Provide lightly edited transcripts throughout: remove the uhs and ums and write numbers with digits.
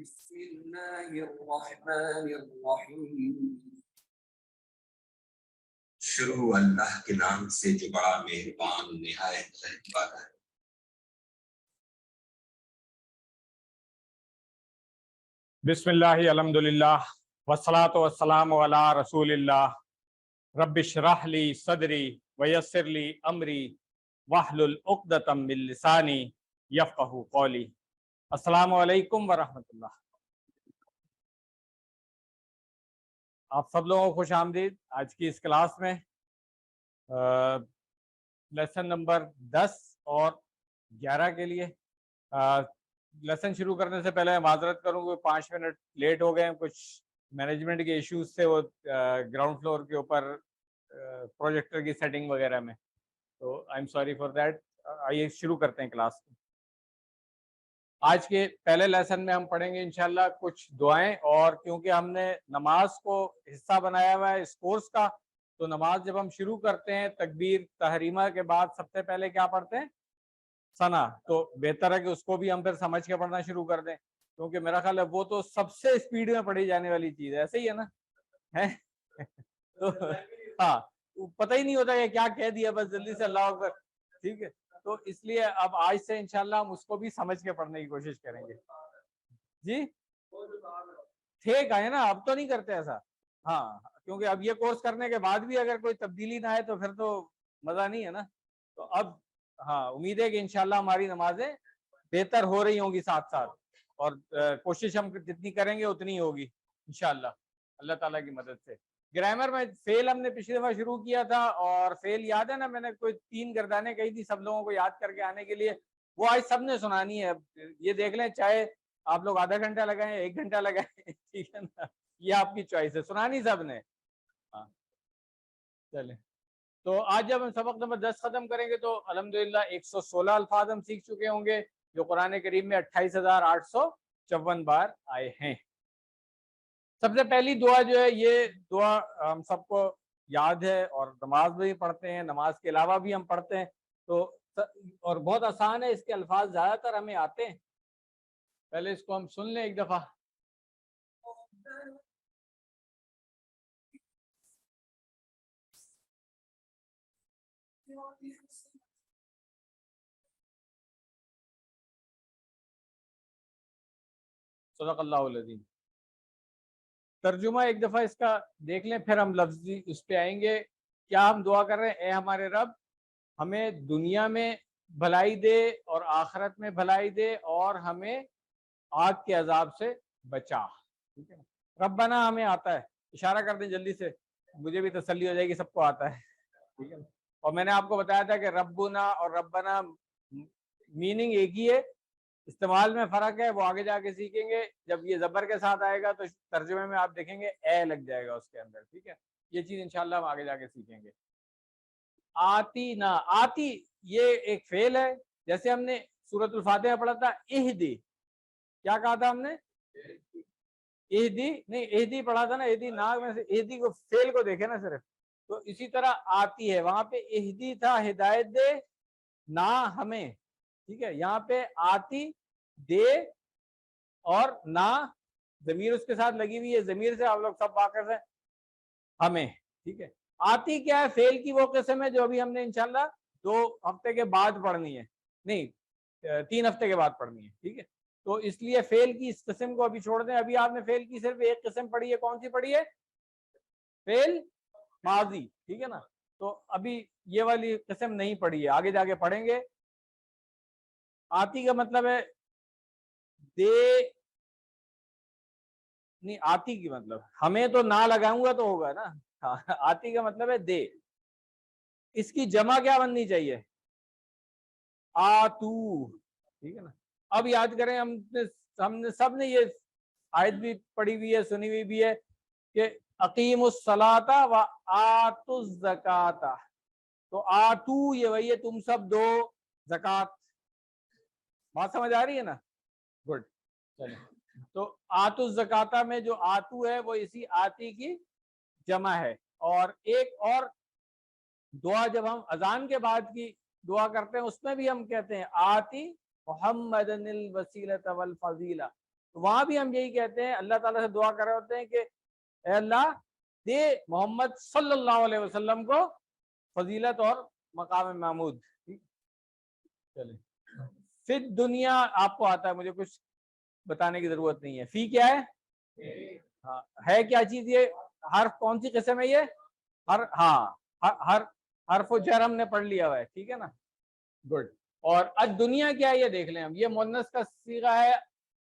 بسم اللہ الرحمن الرحیم۔ شروع اللہ کے نام سے جو بڑا مہربان نہایت رحم والا ہے۔ بسم اللہ الحمدللہ والصلاة والسلام علی رسول اللہ۔ رب اشرح لی صدری ویسر لی امری واحلل عقدۃ من لسانی یفقہوا قولی۔ السلام علیکم ورحمۃ اللہ۔ آپ سب لوگوں کو خوش آمدید آج کی اس کلاس میں۔ لیسن نمبر 10 اور 11 کے لیے لیسن شروع کرنے سے پہلے معذرت کروں کہ 5 منٹ لیٹ ہو گئے ہیں، کچھ مینجمنٹ کے ایشوز سے، وہ گراؤنڈ فلور کے اوپر پروجیکٹر کی سیٹنگ وغیرہ میں، تو I am sorry for that. آئیے شروع کرتے ہیں کلاس کو۔ آج کے پہلے لیسن میں ہم پڑھیں گے انشاءاللہ کچھ دعائیں، اور کیونکہ ہم نے نماز کو حصہ بنایا ہوا ہے اس کورس کا، تو نماز جب ہم شروع کرتے ہیں تکبیر تحریمہ کے بعد سب سے پہلے کیا پڑھتے ہیں؟ ثنا۔ تو بہتر ہے کہ اس کو بھی ہم پھر سمجھ کے پڑھنا شروع کر دیں، کیونکہ میرا خیال ہے وہ تو سب سے اسپیڈ میں پڑھی جانے والی چیز ہے، ایسے ہی ہے نا؟ تو ہاں، پتہ ہی نہیں ہوتا کہ کیا کہہ دیا، بس جلدی سے اللہ اکبر، ٹھیک ہے؟ تو اس لیے اب آج سے انشاءاللہ ہم اس کو بھی سمجھ کے پڑھنے کی کوشش کریں گے۔ جی ٹھیک ہے نا، اب تو نہیں کرتے ایسا، ہاں، کیونکہ اب یہ کورس کرنے کے بعد بھی اگر کوئی تبدیلی نہ آئے تو پھر تو مزہ نہیں ہے نا۔ تو اب ہاں، امید ہے کہ انشاءاللہ ہماری نمازیں بہتر ہو رہی ہوں گی ساتھ ساتھ، اور کوشش ہم جتنی کریں گے اتنی ہوگی انشاءاللہ اللہ تعالیٰ کی مدد سے۔ گرامر میں فیل ہم نے پچھلی دفعہ شروع کیا تھا، اور فیل یاد ہے نا، میں نے کوئی 3 گردانیں کہی تھی سب لوگوں کو یاد کر کے آنے کے لیے، وہ آج سب نے سنانی ہے۔ یہ دیکھ لیں، چاہے آپ لوگ آدھا گھنٹہ لگائیں 1 گھنٹہ لگائیں، ٹھیک ہے نا، یہ آپ کی چوائس ہے، سنانی سب نے۔ ہاں چلیں، تو آج جب ہم سبق نمبر 10 ختم کریں گے تو الحمدللہ 116 الفاظ ہم سیکھ چکے ہوں گے، جو قرآن کریم میں 28,854 بار آئے ہیں۔ سب سے پہلی دعا جو ہے، یہ دعا ہم سب کو یاد ہے، اور نماز میں بھی پڑھتے ہیں، نماز کے علاوہ بھی ہم پڑھتے ہیں، تو اور بہت آسان ہے، اس کے الفاظ زیادہ تر ہمیں آتے ہیں۔ پہلے اس کو ہم سن لیں ایک دفعہ۔ صدق اللہ العظیم۔ ترجمہ ایک دفعہ اس کا دیکھ لیں، پھر ہم لفظی اس پہ آئیں گے۔ کیا ہم دعا کر رہے ہیں؟ اے ہمارے رب، ہمیں دنیا میں بھلائی دے اور آخرت میں بھلائی دے، اور ہمیں آگ کے عذاب سے بچا۔ ٹھیک ہے، ربنا ہمیں آتا ہے، اشارہ کر دیں جلدی سے، مجھے بھی تسلی ہو جائے گی، سب کو آتا ہے، ٹھیک ہے۔ اور میں نے آپ کو بتایا تھا کہ ربنا اور ربنا میننگ ایک ہی ہے، استعمال میں فرق ہے، وہ آگے جا کے سیکھیں گے۔ جب یہ زبر کے ساتھ آئے گا تو ترجمے میں آپ دیکھیں گے اے لگ جائے گا اس کے اندر، ٹھیک ہے۔ یہ چیز انشاءاللہ ہم آگے جا کے سیکھیں گے۔ آتی نا، آتی یہ ایک فعل ہے، جیسے ہم نے سورۃ الفاتحہ پڑھا تھا، اہدی، کیا کہا تھا ہم نے؟ اہدی نہیں، اہدی پڑھا تھا نا، اہدی نا میں سے اہدی کو فعل کو دیکھے نا صرف، تو اسی طرح آتی ہے، وہاں پہ اہدی تھا ہدایت دے نا ہمیں، ٹھیک ہے، یہاں پہ آتی دے اور نا ضمیر اس کے ساتھ لگی ہوئی ہے، ضمیر سے آپ لوگ سب واقف ہیں، ہمیں، ٹھیک ہے۔ آتی کیا ہے؟ فعل کی وہ قسم ہے جو ابھی ہم نے انشاءاللہ 2 ہفتے کے بعد پڑھنی ہے، نہیں 3 ہفتے کے بعد پڑھنی ہے، ٹھیک ہے۔ تو اس لیے فعل کی اس قسم کو ابھی چھوڑ دیں، ابھی آپ نے فعل کی صرف ایک قسم پڑھی ہے، کون سی پڑھی ہے؟ فعل ماضی، ٹھیک ہے نا، تو ابھی یہ والی قسم نہیں پڑھی ہے، آگے جا کے پڑھیں گے۔ آتی کا مطلب ہے دے، نہیں، آتی کی مطلب ہمیں تو نہ لگاؤں گا تو ہوگا نا، آتی کا مطلب ہے دے، اس کی جمع کیا بننی چاہیے؟ آتو، ٹھیک ہے نا۔ اب یاد کریں، ہم نے سب نے یہ آیت بھی پڑھی ہوئی ہے، سنی ہوئی بھی ہے کہ اقیم الصلاۃ و آتوا الزکاۃ، تو آتو یہ وہی ہے، تم سب دو زکات، بات سمجھ آ رہی ہے نا؟ گڈ، چلیں، تو آتو الزکاۃ میں جو آتو ہے وہ اسی آتی کی جمع ہے۔ اور ایک اور دعا جب ہم اذان کے بعد کی دعا کرتے ہیں، اس میں بھی ہم کہتے ہیں آتی محمد الوسیلۃ والفضیلہ، وہاں بھی ہم یہی کہتے ہیں, اللہ تعالیٰ سے دعا کر رہے ہوتے ہیں کہ اے اللہ دے محمد صلی اللہ علیہ وسلم کو فضیلت اور مقام محمود. چلیں پھر دنیا آپ کو آتا ہے, مجھے کچھ بتانے کی ضرورت نہیں ہے. فی کیا ہے؟ ہاں ہے کیا چیز یہ؟ حرف کون سی قسم ہے یہ؟ ہر حرف و جر ہم نے پڑھ لیا ہوا ہے, ٹھیک ہے نا, گڈ. اور اد دنیا کیا ہے یہ دیکھ لیں ہم, یہ مؤنث کا صیغہ ہے.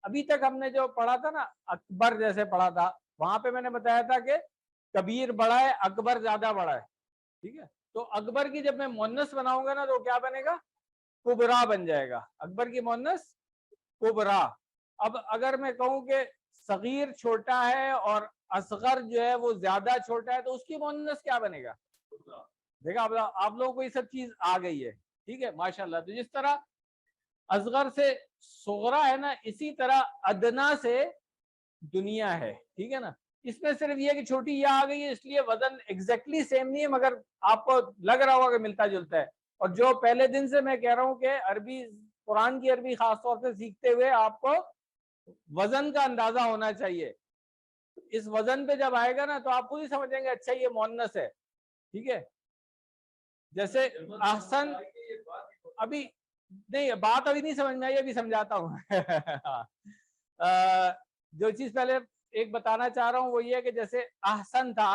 ابھی تک ہم نے جو پڑھا تھا نا اکبر جیسے پڑھا تھا, وہاں پہ میں نے بتایا تھا کہ کبیر بڑا ہے, اکبر زیادہ بڑا ہے, ٹھیک ہے. تو اکبر کی جب میں مؤنث بناؤں گا نا تو کیا بنے گا؟ کبرا بن جائے گا. اکبر کی مؤنث کبرا. اب اگر میں کہوں کہ صغیر چھوٹا ہے اور اصغر جو ہے وہ زیادہ چھوٹا ہے تو اس کی مؤنث کیا بنے گا؟ دیکھا آپ لوگوں کو یہ سب چیز آ گئی ہے, ٹھیک ہے, ماشاءاللہ. تو جس طرح اصغر سے صغرا ہے نا, اسی طرح ادنا سے دنیا ہے, ٹھیک ہے نا. اس میں صرف یہ کہ چھوٹی یہ آ گئی ہے, اس لیے وزن ایگزیکٹلی سیم نہیں ہے, مگر آپ کو لگ رہا ہوگا کہ ملتا جلتا ہے. اور جو پہلے دن سے میں کہہ رہا ہوں کہ عربی, قرآن کی عربی خاص طور سے سیکھتے ہوئے آپ کو وزن کا اندازہ ہونا چاہیے. اس وزن پہ جب آئے گا نا تو آپ خود ہی سمجھیں گے اچھا یہ مؤنث ہے, ٹھیک ہے. جیسے احسن, ابھی نہیں بات ابھی نہیں سمجھ میں آئی, ابھی سمجھاتا ہوں. جو چیز پہلے ایک بتانا چاہ رہا ہوں وہ یہ ہے کہ جیسے احسن تھا,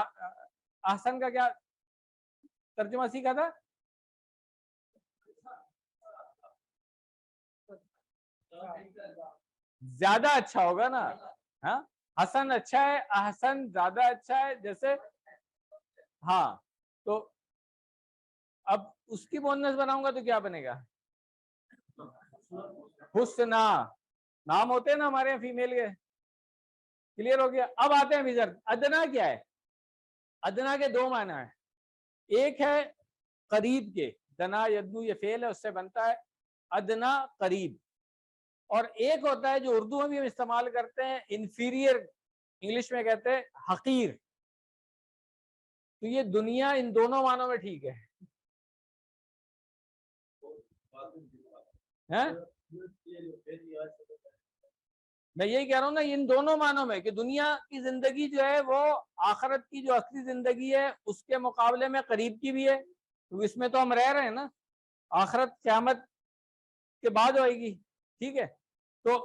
احسن کا کیا ترجمہ سیکھا تھا؟ زیادہ اچھا ہوگا نا, ہاں. حسن اچھا ہے, احسن زیادہ اچھا ہے. جیسے ہاں, تو اب اس کی مؤنث بناؤں گا تو کیا بنے گا؟ حسنا. نام ہوتے ہیں نا ہمارے یہاں فیمیل کے, کلیئر ہو گیا. اب آتے ہیں وزر. ادنا کیا ہے؟ ادنا کے دو معنی ہیں. ایک ہے قریب کے, دنا یدنو یہ فعل ہے اس سے بنتا ہے ادنا قریب. اور ایک ہوتا ہے جو اردو میں بھی ہم استعمال کرتے ہیں انفیریئر, انگلش میں کہتے ہیں حقیر. تو یہ دنیا ان دونوں معنوں میں ٹھیک ہے. میں یہی کہہ رہا ہوں نا, ان دونوں معنوں میں کہ دنیا کی زندگی جو ہے وہ آخرت کی جو اصلی زندگی ہے اس کے مقابلے میں قریب کی بھی ہے. تو اس میں تو ہم رہ رہے ہیں نا, آخرت قیامت کے بعد ہوئے گی, ٹھیک ہے. تو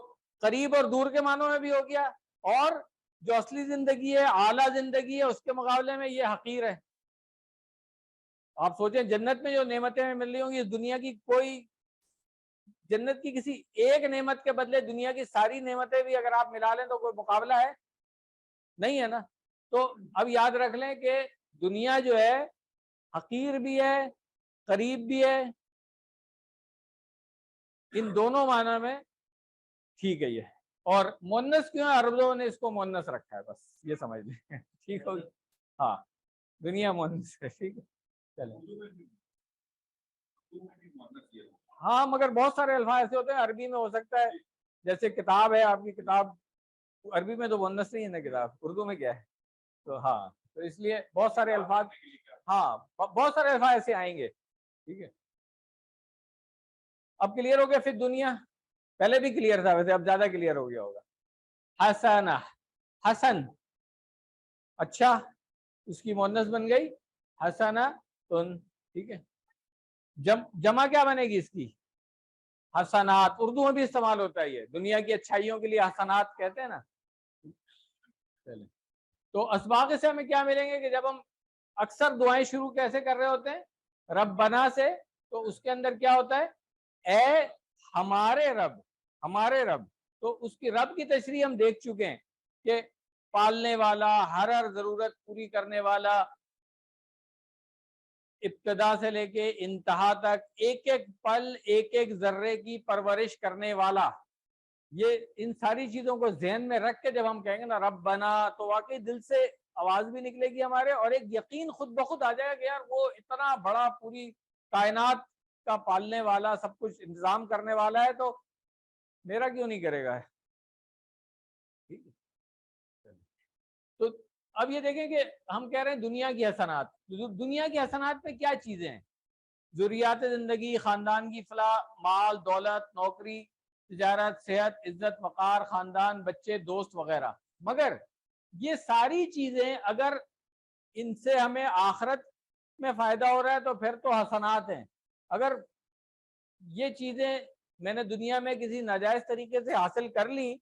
قریب اور دور کے معنوں میں بھی ہو گیا, اور جو اصلی زندگی ہے اعلیٰ زندگی ہے اس کے مقابلے میں یہ حقیر ہے. آپ سوچیں جنت میں جو نعمتیں مل رہی ہوں گی, دنیا کی کوئی, جنت کی کسی ایک نعمت کے بدلے دنیا کی ساری نعمتیں بھی اگر آپ ملا لیں تو کوئی مقابلہ ہے نہیں, ہے نا. تو اب یاد رکھ لیں کہ دنیا جو ہے حقیر بھی ہے, قریب بھی ہے, ان دونوں معنی میں ٹھیک ہے یہ. اور مؤنث کیوں ہے؟ عربوں نے اس کو مؤنث رکھا ہے, بس یہ سمجھ لیں, ٹھیک ہوگی. ہاں دنیا مؤنث ہے, ٹھیک ہے. چلیں, ہاں مگر بہت سارے الفاظ ایسے ہوتے ہیں عربی میں, ہو سکتا ہے جیسے کتاب ہے آپ کی, کتاب عربی میں تو مؤنث نہیں ہے نا کتاب, اردو میں کیا ہے. تو ہاں, تو اس لیے بہت سارے الفاظ, ہاں بہت سارے الفاظ ایسے آئیں گے, ٹھیک ہے. اب کلیئر ہو گیا. پھر دنیا پہلے بھی کلیئر تھا ویسے, اب زیادہ کلیئر ہو گیا ہوگا. حسنہ, حسن اچھا, اس کی مؤنث بن گئی حسنہ تن, ٹھیک ہے. جمع کیا بنے گی اس کی؟ حسنات. اردو میں بھی استعمال ہوتا ہے یہ, دنیا کی اچھائیوں کے لیے حسنات کہتے ہیں نا. چلیں, تو اسباق سے ہمیں کیا ملیں گے کہ جب ہم اکثر دعائیں شروع کیسے کر رہے ہوتے ہیں؟ ربنا سے. تو اس کے اندر کیا ہوتا ہے؟ اے ہمارے رب, ہمارے رب. تو اس کی رب کی تشریح ہم دیکھ چکے ہیں کہ پالنے والا, ہر ضرورت پوری کرنے والا, ابتدا سے لے کے انتہا تک ایک ایک پل ایک ایک ذرے کی پرورش کرنے والا. یہ ان ساری چیزوں کو ذہن میں رکھ کے جب ہم کہیں گے نا ربنا, تو واقعی دل سے آواز بھی نکلے گی ہمارے, اور ایک یقین خود بخود آ جائے گا کہ یار وہ اتنا بڑا پوری کائنات کا پالنے والا, سب کچھ انتظام کرنے والا ہے, تو میرا کیوں نہیں کرے گا. تو اب یہ دیکھیں کہ ہم کہہ رہے ہیں دنیا کی حسنات. دنیا کی حسنات میں کیا چیزیں ہیں؟ ضروریات زندگی, خاندان کی فلاح, مال دولت, نوکری, تجارت، صحت، عزت، وقار، خاندان، بچے، دوست وغیرہ. مگر یہ ساری چیزیں اگر ان سے ہمیں آخرت میں فائدہ ہو رہا ہے تو پھر تو حسنات ہیں. اگر یہ چیزیں میں نے دنیا میں کسی ناجائز طریقے سے حاصل کر لی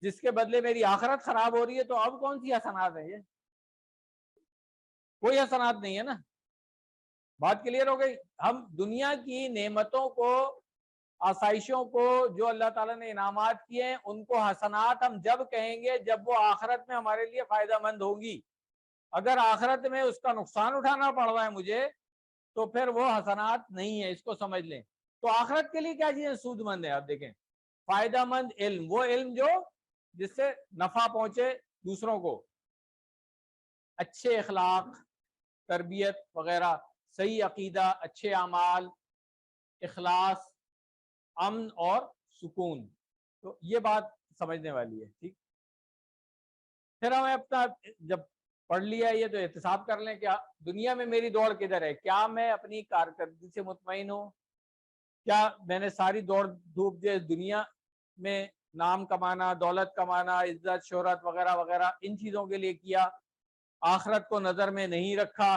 جس کے بدلے میری آخرت خراب ہو رہی ہے تو اب کون سی حسنات ہے؟ یہ کوئی حسنات نہیں ہے نا. بات کلیئر ہو گئی. ہم دنیا کی نعمتوں کو، آسائشوں کو جو اللہ تعالیٰ نے انعامات کیے ہیں ان کو حسنات ہم جب کہیں گے جب وہ آخرت میں ہمارے لیے فائدہ مند ہوگی. اگر آخرت میں اس کا نقصان اٹھانا پڑ رہا ہے مجھے تو پھر وہ حسنات نہیں ہے. اس کو سمجھ لیں. تو آخرت کے لیے کیا چیزیں سود مند ہے؟ آپ دیکھیں، فائدہ مند علم، وہ علم جو جس سے نفع پہنچے دوسروں کو، اچھے اخلاق، تربیت وغیرہ، صحیح عقیدہ، اچھے اعمال، اخلاص، امن اور سکون. تو یہ بات سمجھنے والی ہے. ٹھیک. پھر ہمیں اپنا جب پڑھ لیا یہ تو احتساب کر لیں کیا دنیا میں میری دوڑ کدھر ہے. کیا میں اپنی کارکردگی سے مطمئن ہوں؟ کیا میں نے ساری دوڑ دھوپ جو دنیا میں نام کمانا، دولت کمانا، عزت، شہرت وغیرہ وغیرہ ان چیزوں کے لیے کیا، آخرت کو نظر میں نہیں رکھا؟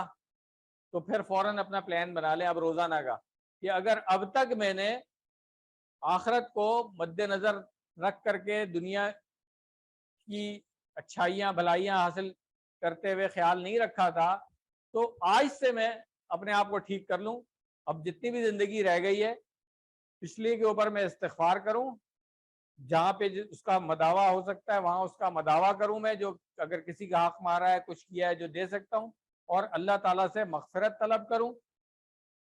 تو پھر فوراً اپنا پلان بنا لیں اب روزانہ کا کہ اگر اب تک میں نے آخرت کو مد نظر رکھ کر کے دنیا کی اچھائیاں بھلائیاں حاصل کرتے ہوئے خیال نہیں رکھا تھا تو آج سے میں اپنے آپ کو ٹھیک کر لوں. اب جتنی بھی زندگی رہ گئی ہے پچھلی کے اوپر میں استغفار کروں، جہاں پہ اس کا مداوع ہو سکتا ہے وہاں اس کا مداوع کروں میں، جو اگر کسی کا حق مارا ہے کچھ کیا ہے جو دے سکتا ہوں، اور اللہ تعالیٰ سے مغفرت طلب کروں.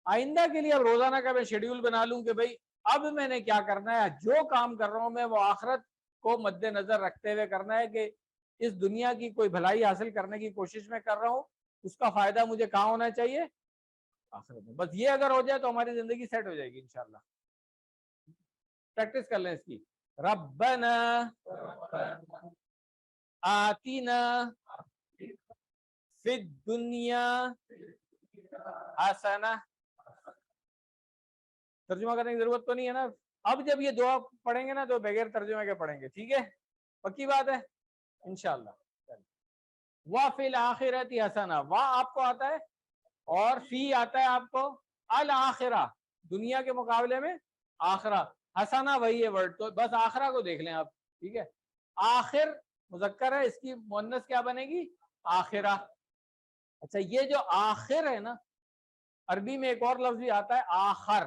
آئندہ کے لیے اب روزانہ کا میں شیڈیول بنا لوں کہ بھائی اب میں نے کیا کرنا ہے، جو کام کر رہا ہوں میں وہ آخرت کو مد نظر رکھتے ہوئے کرنا ہے کہ اس دنیا کی کوئی بھلائی حاصل کرنے کی کوشش میں کر رہا ہوں، اس کا فائدہ مجھے کہاں ہونا چاہیے؟ آخرت میں. بس یہ اگر ہو جائے تو ہماری زندگی سیٹ ہو جائے گی انشاءاللہ. پریکٹس کر لیں اس کی. ربنا آتینا فی الدنیا حسنہ. ترجمہ کرنے کی ضرورت تو نہیں ہے نا. اب جب یہ دعا پڑھیں گے نا تو بغیر ترجمے کے پڑھیں گے. ٹھیک ہے، پکی بات ہے انشاءاللہ. وَفِي الْآخِرَةِ حسنہ، وا آپ کو آتا ہے اور فی آتا ہے آپ کو. الآخرہ دنیا کے مقابلے میں آخرہ، حسنہ وہی ہے ورڈ. تو بس آخرہ کو دیکھ لیں آپ. ٹھیک ہے، آخر مذکر ہے، اس کی مؤنث کیا بنے گی؟ آخرہ. اچھا یہ جو آخر ہے نا عربی میں ایک اور لفظ بھی آتا ہے آخر،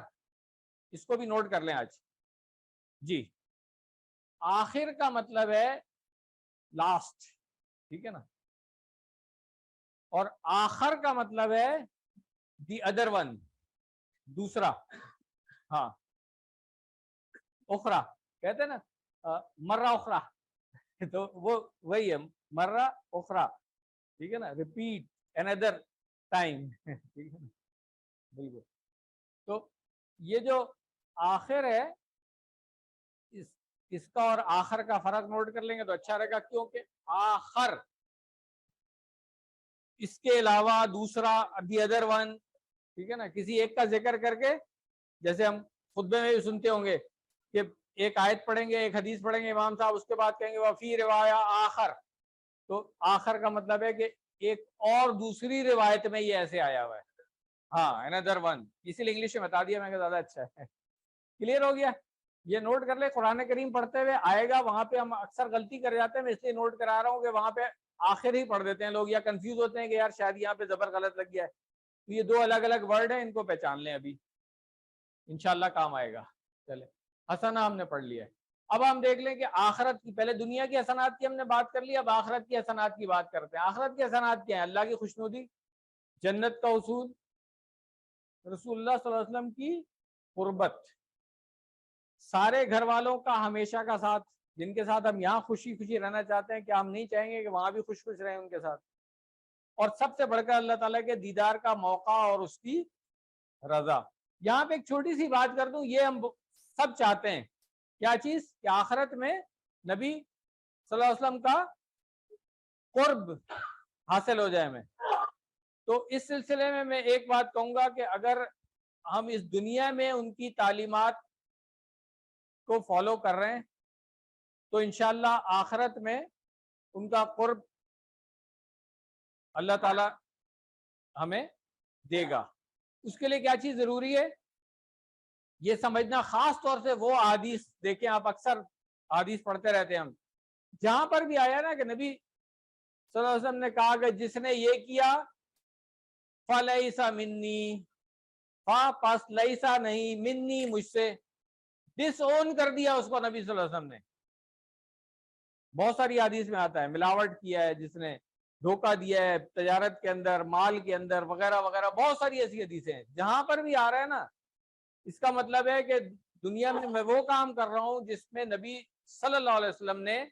اس کو بھی نوٹ کر لیں آج. جی آخر کا مطلب ہے لاسٹ. ٹھیک ہے نا. اور آخر کا مطلب ہے دی ادر ون، دوسرا. ہاں اخرا کہتے ہیں نا، مرہ اخرا تو وہ وہی ہے مرہ اخرا. ٹھیک ہے نا، ریپیٹ another ٹائم. ٹھیک ہے نا، بالکل. تو یہ جو آخر ہے اس کا اور آخر کا فرق نوٹ کر لیں گے تو اچھا رہے گا، کیونکہ آخر اس کے علاوہ دوسرا دی ادر ون. ٹھیک ہے نا، کسی ایک کا ذکر کر کے، جیسے ہم خطبے میں بھی سنتے ہوں گے کہ ایک آیت پڑھیں گے، ایک حدیث پڑھیں گے امام صاحب، اس کے بعد کہیں گے وفی روایہ آخر. تو آخر کا مطلب ہے کہ ایک اور دوسری روایت میں یہ ایسے آیا ہوا ہے. ہاں another one، اسی لیے انگلش میں بتا دیا میں کہ زیادہ اچھا ہے. کلیئر ہو گیا؟ یہ نوٹ کر لے. قرآن کریم پڑھتے ہوئے آئے گا، وہاں پہ ہم اکثر غلطی کر جاتے ہیں، میں اس لیے نوٹ کرا رہا ہوں کہ وہاں پہ آخر ہی پڑھ دیتے ہیں لوگ، یا کنفیوز ہوتے ہیں کہ یار شاید یہاں پہ زبر غلط لگ گیا ہے. تو یہ دو الگ الگ ورڈ ہیں، ان کو پہچان لیں، ابھی انشاءاللہ کام آئے گا. چلے حسنہ ہم نے پڑھ لیا ہے. اب ہم دیکھ لیں کہ آخرت کی، پہلے دنیا کی حسنات کی ہم نے بات کر لی، اب آخرت کی حسنات کی بات کرتے ہیں. آخرت کی حسنات کیا ہیں؟ اللہ کی خوشنودی، جنت کا حصول، رسول اللہ صلی اللہ علیہ وسلم کی قربت، سارے گھر والوں کا ہمیشہ کا ساتھ، جن کے ساتھ ہم یہاں خوشی خوشی رہنا چاہتے ہیں کہ ہم نہیں چاہیں گے کہ وہاں بھی خوش خوش رہیں ان کے ساتھ، اور سب سے بڑھ کر اللہ تعالیٰ کے دیدار کا موقع اور اس کی رضا. یہاں پہ ایک چھوٹی سی بات کر دوں، یہ ہم سب چاہتے ہیں کیا چیز؟ کہ آخرت میں نبی صلی اللہ علیہ وسلم کا قرب حاصل ہو جائے ہمیں. تو اس سلسلے میں ایک بات کہوں گا کہ اگر ہم اس دنیا میں ان کی تعلیمات کو فالو کر رہے ہیں تو انشاءاللہ آخرت میں ان کا قرب اللہ تعالی ہمیں دے گا. اس کے لیے کیا چیز ضروری ہے یہ سمجھنا, خاص طور سے وہ احادیث دیکھیں آپ, اکثر احادیث پڑھتے رہتے ہیں ہم, جہاں پر بھی آیا نا کہ نبی صلی اللہ علیہ وسلم نے کہا کہ جس نے یہ کیا فَلَيْسَ مِنِّي, پس لیسا نہیں, منی مجھ سے, ڈس اون کر دیا اس کو نبی صلی اللہ علیہ وسلم نے. بہت ساری حدیث میں آتا ہے ملاوٹ کیا ہے جس نے, دھوکہ دیا ہے تجارت کے اندر, مال کے اندر, وغیرہ وغیرہ, بہت ساری ایسی حدیثیں ہیں. جہاں پر بھی آ رہا ہے نا, اس کا مطلب ہے کہ دنیا میں وہ کام کر رہا ہوں جس میں نبی صلی اللہ علیہ وسلم نے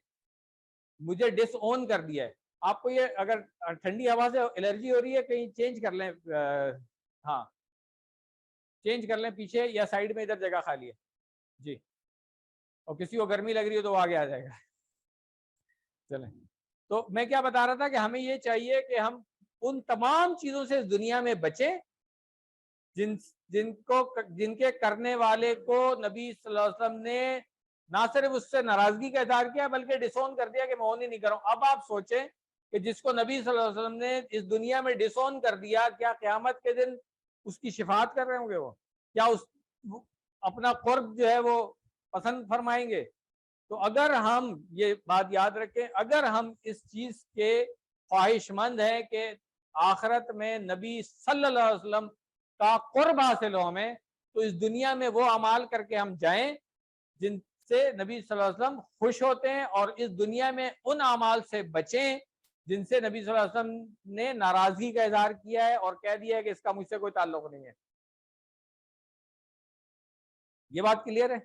مجھے ڈس اون کر دیا ہے. آپ کو یہ اگر ٹھنڈی ہوا سے الرجی ہو رہی ہے کہیں چینج کر لیں, ہاں چینج کر لیں پیچھے یا سائڈ میں, ادھر جگہ خالی ہے جی, اور کسی کو گرمی لگ رہی ہے تو وہ آگے آ جائے گا. چلیں, تو میں کیا بتا رہا تھا کہ ہمیں یہ چاہیے کہ ہم ان تمام چیزوں سے اس دنیا میں بچیں جن کے کرنے والے کو نبی صلی اللہ علیہ وسلم نے نہ صرف اس سے ناراضگی کا اظہار کیا بلکہ ڈسون کر دیا کہ میں اون ہی نہیں کر رہا ہوں. اب آپ سوچیں کہ جس کو نبی صلی اللہ علیہ وسلم نے اس دنیا میں ڈسون کر دیا, کیا قیامت کے دن اس کی شفاعت کر رہے ہوں گے, وہ کیا اس اپنا قرب جو ہے وہ پسند فرمائیں گے؟ تو اگر ہم یہ بات یاد رکھیں, اگر ہم اس چیز کے خواہش مند ہیں کہ آخرت میں نبی صلی اللہ علیہ وسلم کا قرب حاصل ہو ہمیں, تو اس دنیا میں وہ اعمال کر کے ہم جائیں جن سے نبی صلی اللہ علیہ وسلم خوش ہوتے ہیں, اور اس دنیا میں ان اعمال سے بچیں جن سے نبی صلی اللہ علیہ وسلم نے ناراضگی کا اظہار کیا ہے اور کہہ دیا ہے کہ اس کا مجھ سے کوئی تعلق نہیں ہے. یہ بات کلیئر ہے؟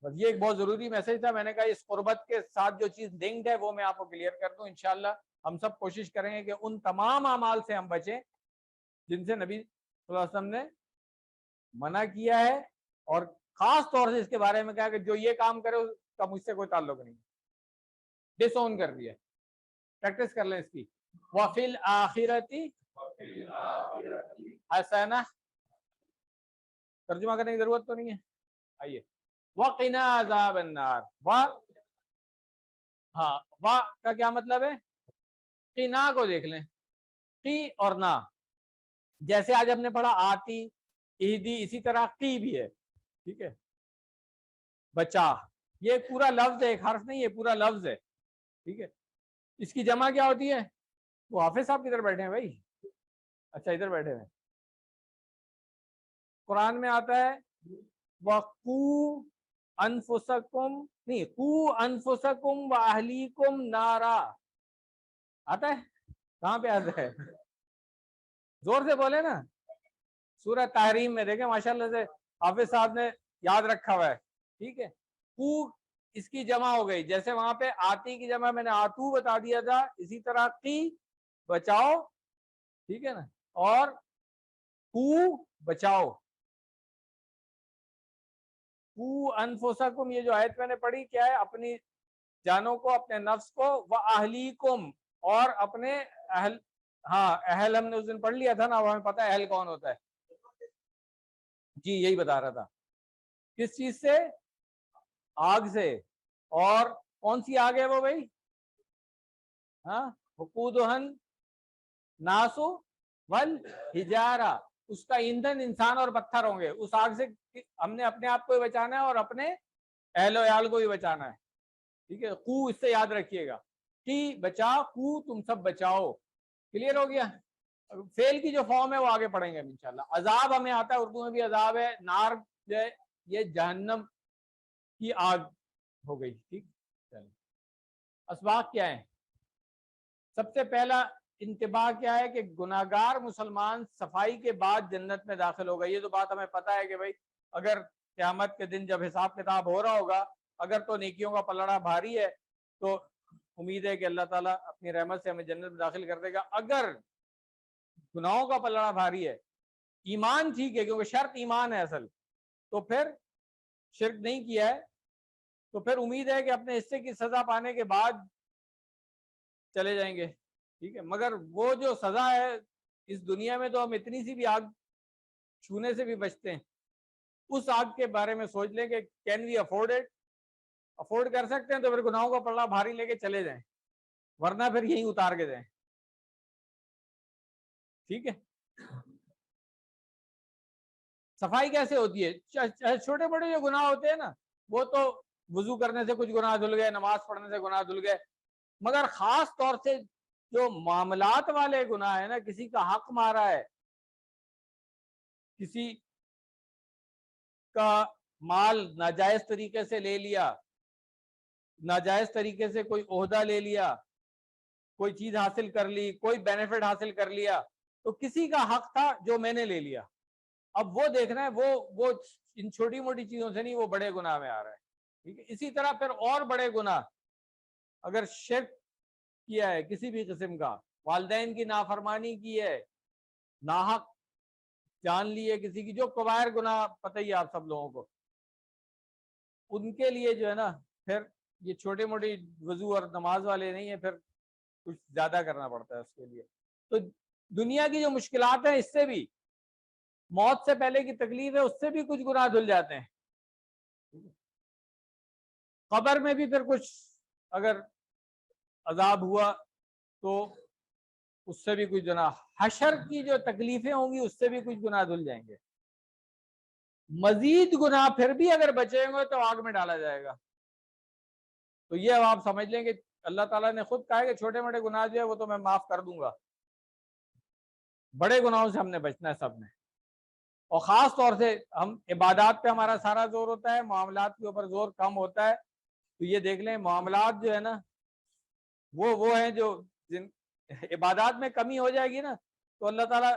بس یہ ایک بہت ضروری میسج تھا, میں نے کہا اس قربت کے ساتھ جو چیز لنکڈ ہے وہ میں آپ کو کلیئر کر دوں. انشاءاللہ ہم سب کوشش کریں گے کہ ان تمام اعمال سے ہم بچیں جن سے نبی صلی اللہ علیہ وسلم نے منع کیا ہے, اور خاص طور سے اس کے بارے میں کہا کہ جو یہ کام کرے اس کا مجھ سے کوئی تعلق نہیں, ڈس اون کر دیا. پریکٹس کر لیں اس کی. وَفِي الْآخِرَةِ حَسَنَةٌ, ترجمہ کرنے کی ضرورت تو نہیں ہے, آئیے. وَقِنَا عَذَابَ النَّارِ, ہاں وا کا کیا مطلب ہے؟ قنا کو دیکھ لیں, قی اور نا, جیسے آج ہم نے پڑھا آتی اہدی, اسی طرح قی بھی ہے, ٹھیک ہے, بچا, یہ پورا لفظ ہے, ایک حرف نہیں, یہ پورا لفظ ہے, ٹھیک ہے. اس کی جمع کیا ہوتی ہے؟ وہ حافظ صاحب کدھر بیٹھے ہیں بھائی؟ اچھا ادھر بیٹھے ہیں. قرآن میں آتا ہے وَقُوا أَنفُسَكُمْ, نہیں, قُوا أَنفُسَكُمْ وَأَهْلِيكُمْ نَارًا, آتا ہے؟ کہاں پہ آتا ہے؟ زور سے بولے نا. سورہ تحریم میں دیکھیں ماشاءاللہ سے حافظ صاحب نے یاد رکھا ہوا ہے, ٹھیک ہے. قُوا اس کی جمع ہو گئی, جیسے وہاں پہ آتی کی جمع میں نے آتو بتا دیا تھا, اسی طرح قی بچاؤ, ٹھیک ہے نا, اور قُوا بچاؤ. قُوا أَنفُسَكُمْ, یہ جو آیت میں نے پڑھی کیا ہے؟ اپنی جانوں کو, اپنے نفس کو, وَأَهْلِيكُمْ, اور اپنے اہل. ہاں اہل ہم نے اس دن پڑھ لیا تھا نا, وہ ہمیں پتہ ہے اہل کون ہوتا ہے. جی یہی بتا رہا تھا. کس چیز سے؟ آگ سے. اور کون سی آگ ہے وہ بھائی؟ ہاں, وقودها الناس والحجارہ, اس کا ایندھن انسان اور پتھر ہوں گے. اس آگ سے ہم نے اپنے آپ کو بھی بچانا ہے اور اپنے اہل و عیال کو بھی بچانا ہے, ٹھیک ہے. قو اس سے یاد رکھیے گا, کی بچا, قو تم سب بچاؤ. کلیئر ہو گیا؟ فعل کی جو فارم ہے وہ آگے پڑھیں گے انشاءاللہ. عذاب ہمیں آتا ہے, اردو میں بھی عذاب ہے. نار جو ہے یہ جہنم کی آگ ہو گئی, ٹھیک. چلیں اسباق کیا ہے؟ سب سے پہلا انتباہ کیا ہے کہ گناہگار مسلمان صفائی کے بعد جنت میں داخل ہوگا. یہ تو بات ہمیں پتہ ہے کہ بھائی اگر قیامت کے دن جب حساب کتاب ہو رہا ہوگا, اگر تو نیکیوں کا پلڑا بھاری ہے تو امید ہے کہ اللہ تعالیٰ اپنی رحمت سے ہمیں جنت میں داخل کر دے گا. اگر گناہوں کا پلڑا بھاری ہے, ایمان ٹھیک ہے کیونکہ شرط ایمان ہے اصل, تو پھر شرک نہیں کیا ہے تو پھر امید ہے کہ اپنے حصے کی سزا پانے کے بعد چلے جائیں گے, ٹھیک ہے. مگر وہ جو سزا ہے اس دنیا میں تو ہم اتنی سی بھی آگ چھونے سے بھی بچتے ہیں. اس آگ کے بارے میں سوچ لیں کہ can we afford it, afford کر سکتے ہیں تو پھر گناہوں کا پلڑا بھاری لے کے چلے جائیں، ورنہ پھر یہیں اتار کے دیں. ٹھیک ہے. صفائی کیسے ہوتی ہے؟ چھوٹے بڑے جو گناہ ہوتے ہیں نا وہ تو وضو کرنے سے کچھ گناہ دھل گئے، نماز پڑھنے سے گناہ دھل گئے، مگر خاص طور سے جو معاملات والے گناہ ہیں نا، کسی کا حق مارا ہے، کسی کا مال ناجائز طریقے سے لے لیا، ناجائز طریقے سے کوئی عہدہ لے لیا، کوئی چیز حاصل کر لی، کوئی بینیفٹ حاصل کر لیا، تو کسی کا حق تھا جو میں نے لے لیا. اب وہ دیکھنا ہے، وہ ان چھوٹی موٹی چیزوں سے نہیں، وہ بڑے گناہ میں آ رہا ہے. ٹھیک ہے. اسی طرح پھر اور بڑے گناہ، اگر شرک کیا ہے کسی بھی قسم کا، والدین کی نافرمانی کی ہے، ناحق جان لی ہے کسی کی، جو کبائر گناہ پتہ ہی آپ سب لوگوں کو، ان کے لیے جو ہے نا پھر یہ چھوٹے موٹے وضو اور نماز والے نہیں ہیں، پھر کچھ زیادہ کرنا پڑتا ہے اس کے لیے. تو دنیا کی جو مشکلات ہیں، اس سے بھی موت سے پہلے کی تکلیف ہے، اس سے بھی کچھ گناہ دھل جاتے ہیں. قبر میں بھی پھر کچھ اگر عذاب ہوا تو اس سے بھی کچھ گناہ، حشر کی جو تکلیفیں ہوں گی اس سے بھی کچھ گناہ دھل جائیں گے. مزید گناہ پھر بھی اگر بچیں گے تو آگ میں ڈالا جائے گا. تو یہ اب آپ سمجھ لیں کہ اللہ تعالیٰ نے خود کہا ہے کہ چھوٹے موٹے گناہ جو ہے وہ تو میں معاف کر دوں گا، بڑے گناہوں سے ہم نے بچنا ہے سب نے. اور خاص طور سے ہم عبادات پہ ہمارا سارا زور ہوتا ہے، معاملات کے اوپر زور کم ہوتا ہے. تو یہ دیکھ لیں معاملات جو ہے نا وہ ہیں جو عبادات میں کمی ہو جائے گی نا تو اللہ تعالیٰ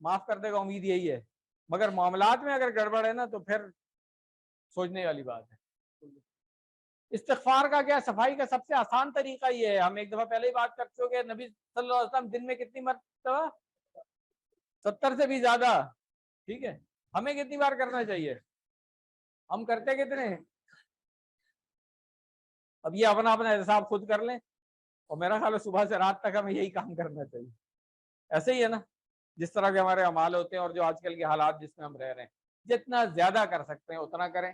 معاف کر دے گا، امید یہی ہے. مگر معاملات میں اگر گڑبڑ ہے نا تو پھر سوچنے والی بات ہے. استغفار کا کیا، صفائی کا سب سے آسان طریقہ یہ ہے. ہم ایک دفعہ پہلے ہی بات کر چکے، نبی صلی اللہ علیہ وسلم دن میں کتنی مرتبہ؟ 70 سے بھی زیادہ. ٹھیک ہے. ہمیں کتنی بار کرنا چاہیے؟ ہم کرتے کتنے ہیں؟ اب یہ اپنا اپنا حساب خود کر لیں، اور میرا خیال ہے صبح سے رات تک ہمیں یہی کام کرنا چاہیے. ایسے ہی ہے نا، جس طرح کے ہمارے اعمال ہوتے ہیں اور جو آج کل کے حالات جس میں ہم رہ رہے ہیں، جتنا زیادہ کر سکتے ہیں اتنا کریں.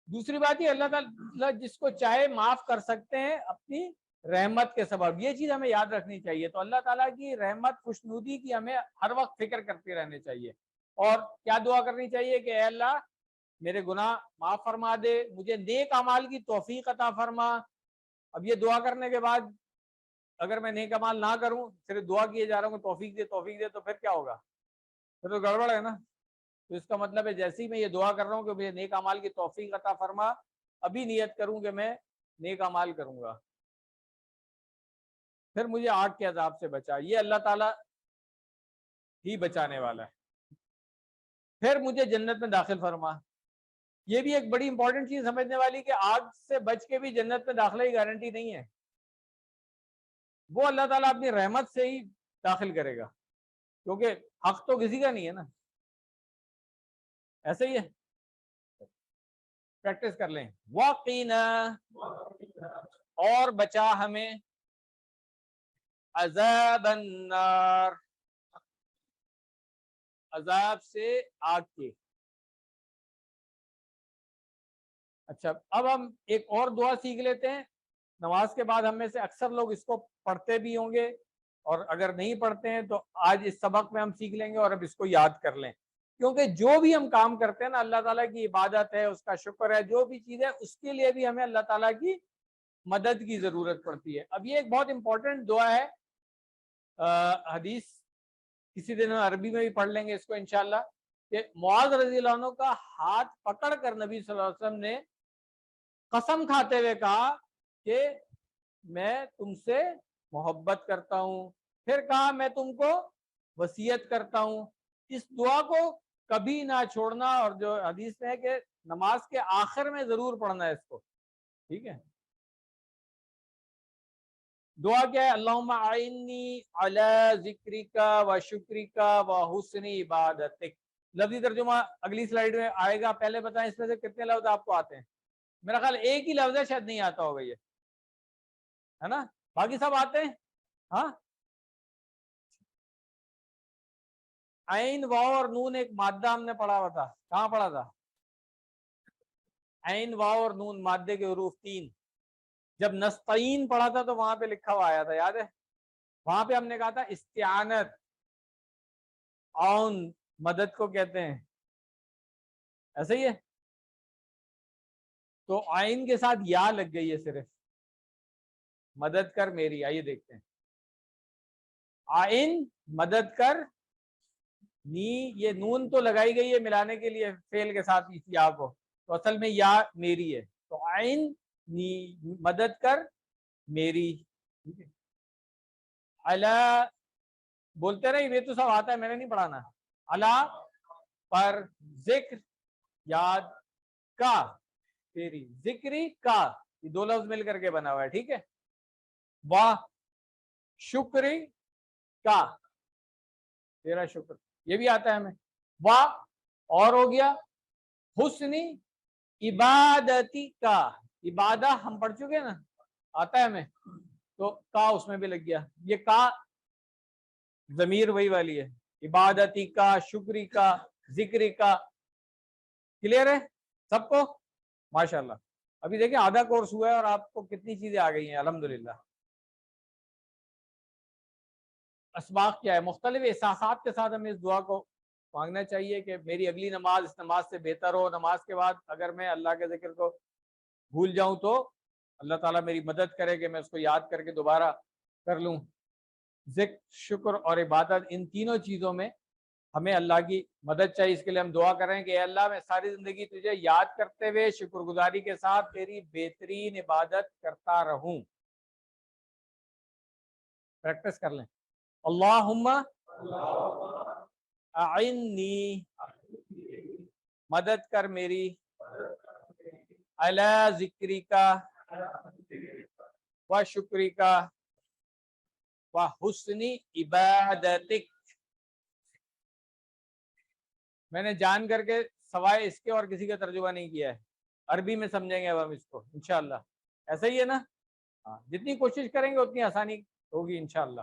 دوسری بات یہ، اللہ تعالیٰ جس کو چاہے معاف کر سکتے ہیں اپنی رحمت کے سبب. یہ چیز ہمیں یاد رکھنی چاہیے. تو اللہ تعالیٰ کی رحمت، خوشنودی کی ہمیں ہر وقت فکر کرتے رہنے چاہیے. اور کیا دعا کرنی چاہیے کہ اے اللہ میرے گناہ معاف فرما دے، مجھے نیک اعمال کی توفیق عطا فرما. اب یہ دعا کرنے کے بعد اگر میں نیک اعمال نہ کروں، صرف دعا کیے جا رہا ہوں کہ توفیق دے توفیق دے، تو پھر کیا ہوگا؟ پھر تو گڑبڑ ہے نا. تو اس کا مطلب ہے جیسے ہی میں یہ دعا کر رہا ہوں کہ مجھے نیک اعمال کی توفیق عطا فرما، ابھی نیت کروں کہ میں نیک اعمال کروں گا. پھر مجھے آگ کے عذاب سے بچا، یہ اللہ تعالیٰ ہی بچانے والا ہے. پھر مجھے جنت میں داخل فرما. یہ بھی ایک بڑی امپورٹنٹ چیز سمجھنے والی کہ آگ سے بچ کے بھی جنت میں داخلہ کی گارنٹی نہیں ہے. وہ اللہ تعالیٰ اپنی رحمت سے ہی داخل کرے گا، کیونکہ حق تو کسی کا نہیں ہے نا. ایسے ہی ہے. پریکٹس کر لیں. وقینا، اور بچا ہمیں، عذاب النار، عذاب سے آگ کے. اچھا اب ہم ایک اور دعا سیکھ لیتے ہیں. نماز کے بعد ہم میں سے اکثر لوگ اس کو پڑھتے بھی ہوں گے، اور اگر نہیں پڑھتے ہیں تو آج اس سبق میں ہم سیکھ لیں گے اور اب اس کو یاد کر لیں. کیونکہ جو بھی ہم کام کرتے ہیں نا، اللہ تعالیٰ کی عبادت ہے، اس کا شکر ہے، جو بھی چیز ہے اس کے لیے بھی ہمیں اللہ تعالیٰ کی مدد کی ضرورت پڑتی ہے. اب یہ ایک بہت امپورٹنٹ دعا ہے. حدیث کسی دن عربی میں بھی پڑھ لیں گے اس کو انشاءاللہ، کہ معاذ رضی اللہ عنہ کا ہاتھ پکڑ کر نبی صلی اللہ علیہ وسلم نے قسم کھاتے ہوئے کہا کہ میں تم سے محبت کرتا ہوں. پھر کہا میں تم کو وصیت کرتا ہوں اس دعا کو کبھی نہ چھوڑنا. اور جو حدیث میں ہے کہ نماز کے آخر میں ضرور پڑھنا ہے اس کو. ٹھیک ہے. دعا کیا ہے؟ اللہم اعنی علی ذکرک و شکرک و حسن عبادتک. لفظی ترجمہ اگلی سلائیڈ میں آئے گا. پہلے بتائیں اس میں سے کتنے لفظ آپ کو آتے ہیں؟ میرا خیال ایک ہی لفظ ہے، شاید نہیں آتا ہوگا یہ، ہے نا؟ باقی سب آتے ہیں. ہاں، عین واو اور نون ایک مادہ ہم نے پڑھا ہوا تھا. کہاں پڑھا تھا؟ عین واو اور نون مادے کے حروف 3. جب نستعین پڑھا تھا تو وہاں پہ لکھا ہوا آیا تھا، یاد ہے؟ وہاں پہ ہم نے کہا تھا استعانت، عون مدد کو کہتے ہیں، ایسا ہی ہے. تو عین کے ساتھ یا لگ گئی ہے صرف، مدد کر میری. آئیے دیکھتے ہیں. عین مدد کر، نی یہ نون تو لگائی گئی ہے ملانے کے لیے فعل کے ساتھ اس یا کو، تو اصل میں یا میری ہے. تو عین نی مدد کر میری. اللہ بولتے رہے، یہ تو سب آتا ہے، میں نے نہیں پڑھانا. اللہ پر، ذکر یاد، کا تیری، ذکری کا، یہ دو لفظ مل کر کے بنا ہوا ہے، ٹھیک ہے. واہ شکری کا، تیرا شکر، یہ بھی آتا ہے ہمیں. واہ اور ہو گیا حسنی عبادتی کا، عبادہ ہم پڑھ چکے نا، آتا ہے ہمیں، تو کا اس میں بھی لگ گیا. یہ کا ضمیر وہی والی ہے، عبادتی کا، شکری کا، ذکری کا. کلیئر ہے سب کو؟ ماشاءاللہ. ابھی دیکھیں آدھا کورس ہوا ہے اور آپ کو کتنی چیزیں آ گئی ہیں الحمدللہ. اسباق کیا ہے؟ مختلف احساسات کے ساتھ ہمیں اس دعا کو مانگنا چاہیے کہ میری اگلی نماز اس نماز سے بہتر ہو. نماز کے بعد اگر میں اللہ کے ذکر کو بھول جاؤں تو اللہ تعالیٰ میری مدد کرے کہ میں اس کو یاد کر کے دوبارہ کر لوں. ذکر، شکر اور عبادت، ان تینوں چیزوں میں ہمیں اللہ کی مدد چاہیے. اس کے لیے ہم دعا کر رہے ہیں کہ اے اللہ میں ساری زندگی تجھے یاد کرتے ہوئے شکر گزاری کے ساتھ تیری بہترین عبادت کرتا رہوں. پریکٹس کر لیں. اللہم اعنی، مدد کر میری، علی ذکری کا و شکری کا و حسنی عبادتک. میں نے جان کر کے سوائے اس کے اور کسی کا ترجمہ نہیں کیا ہے، عربی میں سمجھیں گے اب ہم اس کو انشاءاللہ. ایسا ہی ہے نا؟ ہاں، جتنی کوشش کریں گے اتنی آسانی ہوگی انشاءاللہ.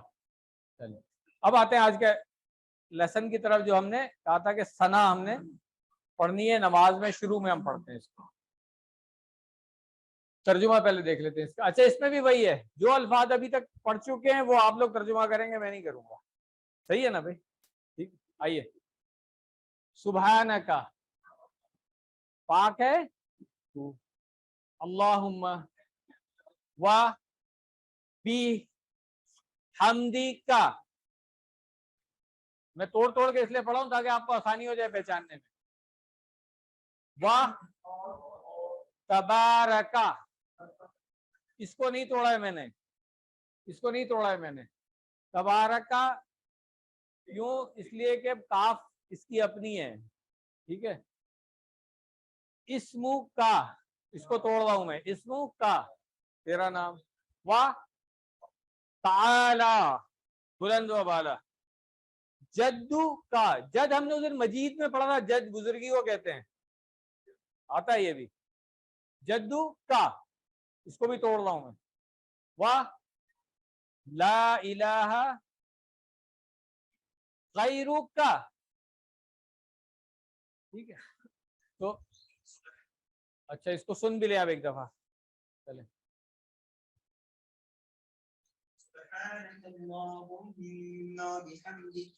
چلیے اب آتے ہیں آج کے لیسن کی طرف. جو ہم نے کہا تھا کہ ثنا ہم نے پڑھنی ہے نماز میں، شروع میں ہم پڑھتے ہیں اس کو. ترجمہ پہلے دیکھ لیتے ہیں اس کا. اچھا اس میں بھی وہی ہے، جو الفاظ ابھی تک پڑھ چکے ہیں وہ آپ لوگ ترجمہ کریں گے، میں نہیں کروں گا. صحیح ہے نا بھائی؟ ٹھیک. آئیے. سبحانکا، پاک ہے تو. اللہم و بی حمدکا، میں توڑ توڑ کے اس لیے پڑھا ہوں تاکہ آپ کو آسانی ہو جائے پہچاننے میں. و تبارکا، اس کو نہیں توڑا ہے میں نے، اس کو نہیں توڑا ہے میں نے. تبارکا یوں اس لیے کہ کاف اس کی اپنی ہے، ٹھیک ہے. اسمو کا، اس کو توڑ رہا ہوں میں، اسمو کا تیرا نام. واہ تعالی بلند و بالا. جدو کا، جد ہم نے اس دن مجید میں پڑھا تھا، جد بزرگی کو کہتے ہیں، آتا ہے یہ بھی. جدو کا، اس کو بھی توڑ رہا ہوں میں. واہ لا الہ غیرو کا، ٹھیک ہے. تو اچھا اس کو سن بھی لے آپ ایک دفعہ. چلیں. سبحانك اللهم وبحمدك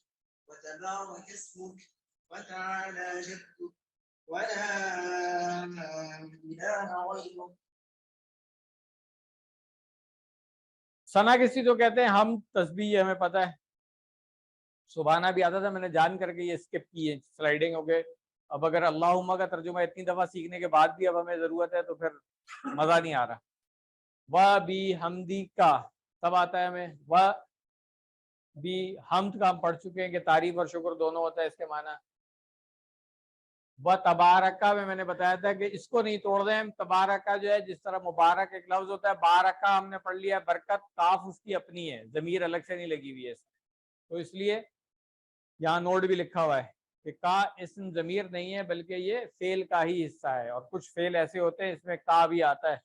وتبارك اسمك وتعالى جدك ولا إله غيرك. ثنا کسی تو کہتے ہیں ہم تسبیح، ہمیں پتہ ہے. سبحانہ بھی آتا تھا، میں نے جان کر کے یہ اسکپ کی ہے، سلائیڈنگ ہو گئے. اب اگر اللہم کا ترجمہ اتنی دفعہ سیکھنے کے بعد بھی اب ہمیں ضرورت ہے تو پھر مزہ نہیں آ رہا. و بی حمدی کا تب آتا ہے ہمیں. و بھی حمد کا ہم پڑھ چکے ہیں کہ تعریف اور شکر دونوں ہوتا ہے اس کے معنی. و تبارکہ میں نے بتایا تھا کہ اس کو نہیں توڑ دیں. تبارکہ جو ہے جس طرح مبارک ایک لفظ ہوتا ہے، بارکہ ہم نے پڑھ لیا برکت، کاف اس کی اپنی ہے، ضمیر الگ سے نہیں لگی ہوئی ہے اس میں. تو اس لیے یہاں نوٹ بھی لکھا ہوا ہے کہ کا اسم ضمیر نہیں ہے بلکہ یہ فعل کا ہی حصہ ہے. اور کچھ فعل ایسے ہوتے ہیں اس میں کا بھی آتا ہے.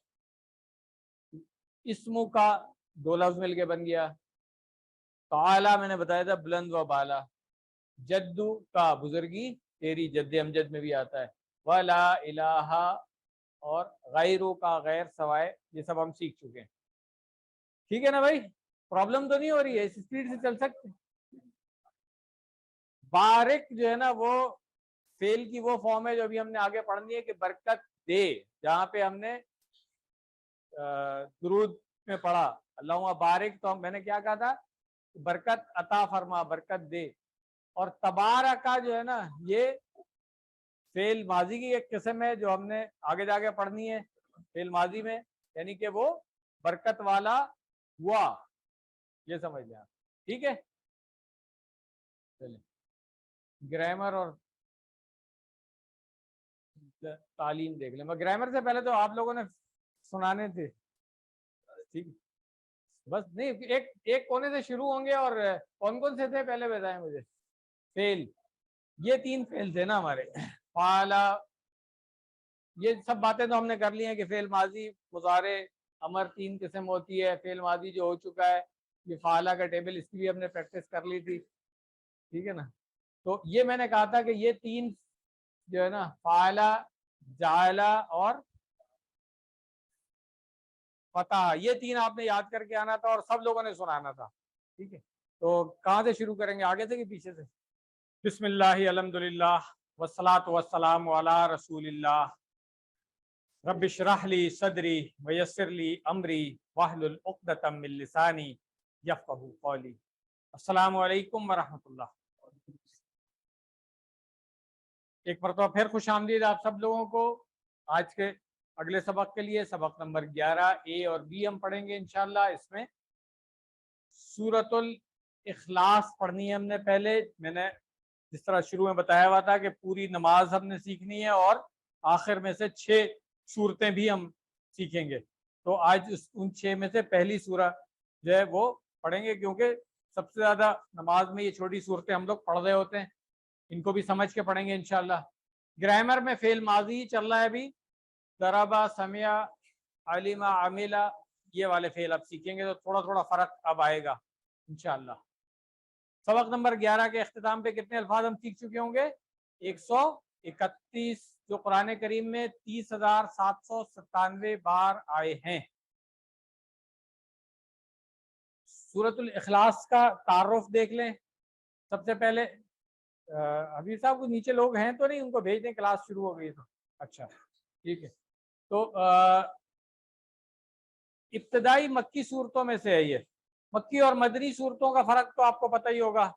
اسمو کا دو لفظ مل کے بن گیا. تعالی میں نے بتایا تھا بلند و بالا. جدو کا بزرگی تیری، جد امجد میں بھی آتا ہے. ولا الہ اور غیروں کا غیر سوائے یہ سب ہم سیکھ چکے ہیں. ٹھیک ہے نا بھائی؟ پرابلم تو نہیں ہو رہی ہے؟ اس اسپیڈ سے چل سکتے. بارک جو ہے نا وہ فعل کی وہ فارم ہے جو ابھی ہم نے آگے پڑھنی ہے کہ برکت دے. جہاں پہ ہم نے درود میں پڑھا اللہم بارک، تو میں نے کیا کہا تھا؟ برکت عطا فرما، برکت دے. اور تبارکا جو ہے نا یہ فعل ماضی کی ایک قسم ہے جو ہم نے آگے جا کے پڑھنی ہے فعل ماضی میں، یعنی کہ وہ برکت والا ہوا، یہ سمجھ لیں آپ. ٹھیک ہے، چلیں گرامر اور تعلیم دیکھ لیں. میں گرامر سے پہلے تو آپ لوگوں نے سنانے تھے. ٹھیک بس نہیں، ایک کونے سے شروع ہوں گے. اور کون کون سے تھے پہلے بتائیں مجھے. فعل، یہ 3 فعل تھے نا ہمارے. فعلا، یہ سب باتیں تو ہم نے کر لی ہیں کہ فعل ماضی، مضارع، امر 3 قسم ہوتی ہے. فعل ماضی جو ہو چکا ہے یہ فعلا کا ٹیبل، اس کی بھی ہم نے پریکٹس کر لی تھی. ٹھیک ہے نا. تو یہ میں نے کہا تھا کہ یہ 3 جو ہے نا فعلا، جعلا اور فتح، یہ 3 آپ نے یاد کر کے آنا تھا اور سب لوگوں نے سنانا تھا. ٹھیک ہے، تو کہاں سے شروع کریں گے؟ آگے سے کہ پیچھے سے؟ بسم اللہ الحمدللہ والصلاۃ والسلام علی رسول اللہ. رب اشرح لی صدری ویسر لی امری واحلل عقدۃ من لسانی یفقہوا قولی. السلام علیکم ورحمۃ اللہ. ایک مرتبہ پھر خوش آمدید آپ سب لوگوں کو آج کے اگلے سبق کے لیے. سبق نمبر 11 اے اور بی ہم پڑھیں گے انشاءاللہ. اس میں سورۃ الاخلاص پڑھنی ہے ہم نے. پہلے میں نے جس طرح شروع میں بتایا ہوا تھا کہ پوری نماز ہم نے سیکھنی ہے اور آخر میں سے 6 صورتیں بھی ہم سیکھیں گے. تو آج ان 6 میں سے پہلی سورہ جو ہے وہ پڑھیں گے، کیونکہ سب سے زیادہ نماز میں یہ چھوٹی صورتیں ہم لوگ پڑھ رہے ہوتے ہیں. ان کو بھی سمجھ کے پڑھیں گے انشاءاللہ. گرامر میں فعل ماضی چل رہا ہے ابھی. ضربا، سمعا، علما، عملا، یہ والے فعل اب سیکھیں گے تو تھوڑا تھوڑا فرق اب آئے گا انشاءاللہ. سبق نمبر 11 کے اختتام پہ کتنے الفاظ ہم سیکھ چکے ہوں گے؟ 131، جو قرآن کریم میں 30,797 بار آئے ہیں. سورۃ الاخلاص کا تعارف دیکھ لیں. سب سے پہلے حبیب صاحب کو نیچے لوگ ہیں تو نہیں، ان کو بھیج دیں، کلاس شروع ہو گئی تو. اچھا ٹھیک ہے. تو ابتدائی مکی صورتوں میں سے ہے یہ. مکی اور مدنی صورتوں کا فرق تو آپ کو پتہ ہی ہوگا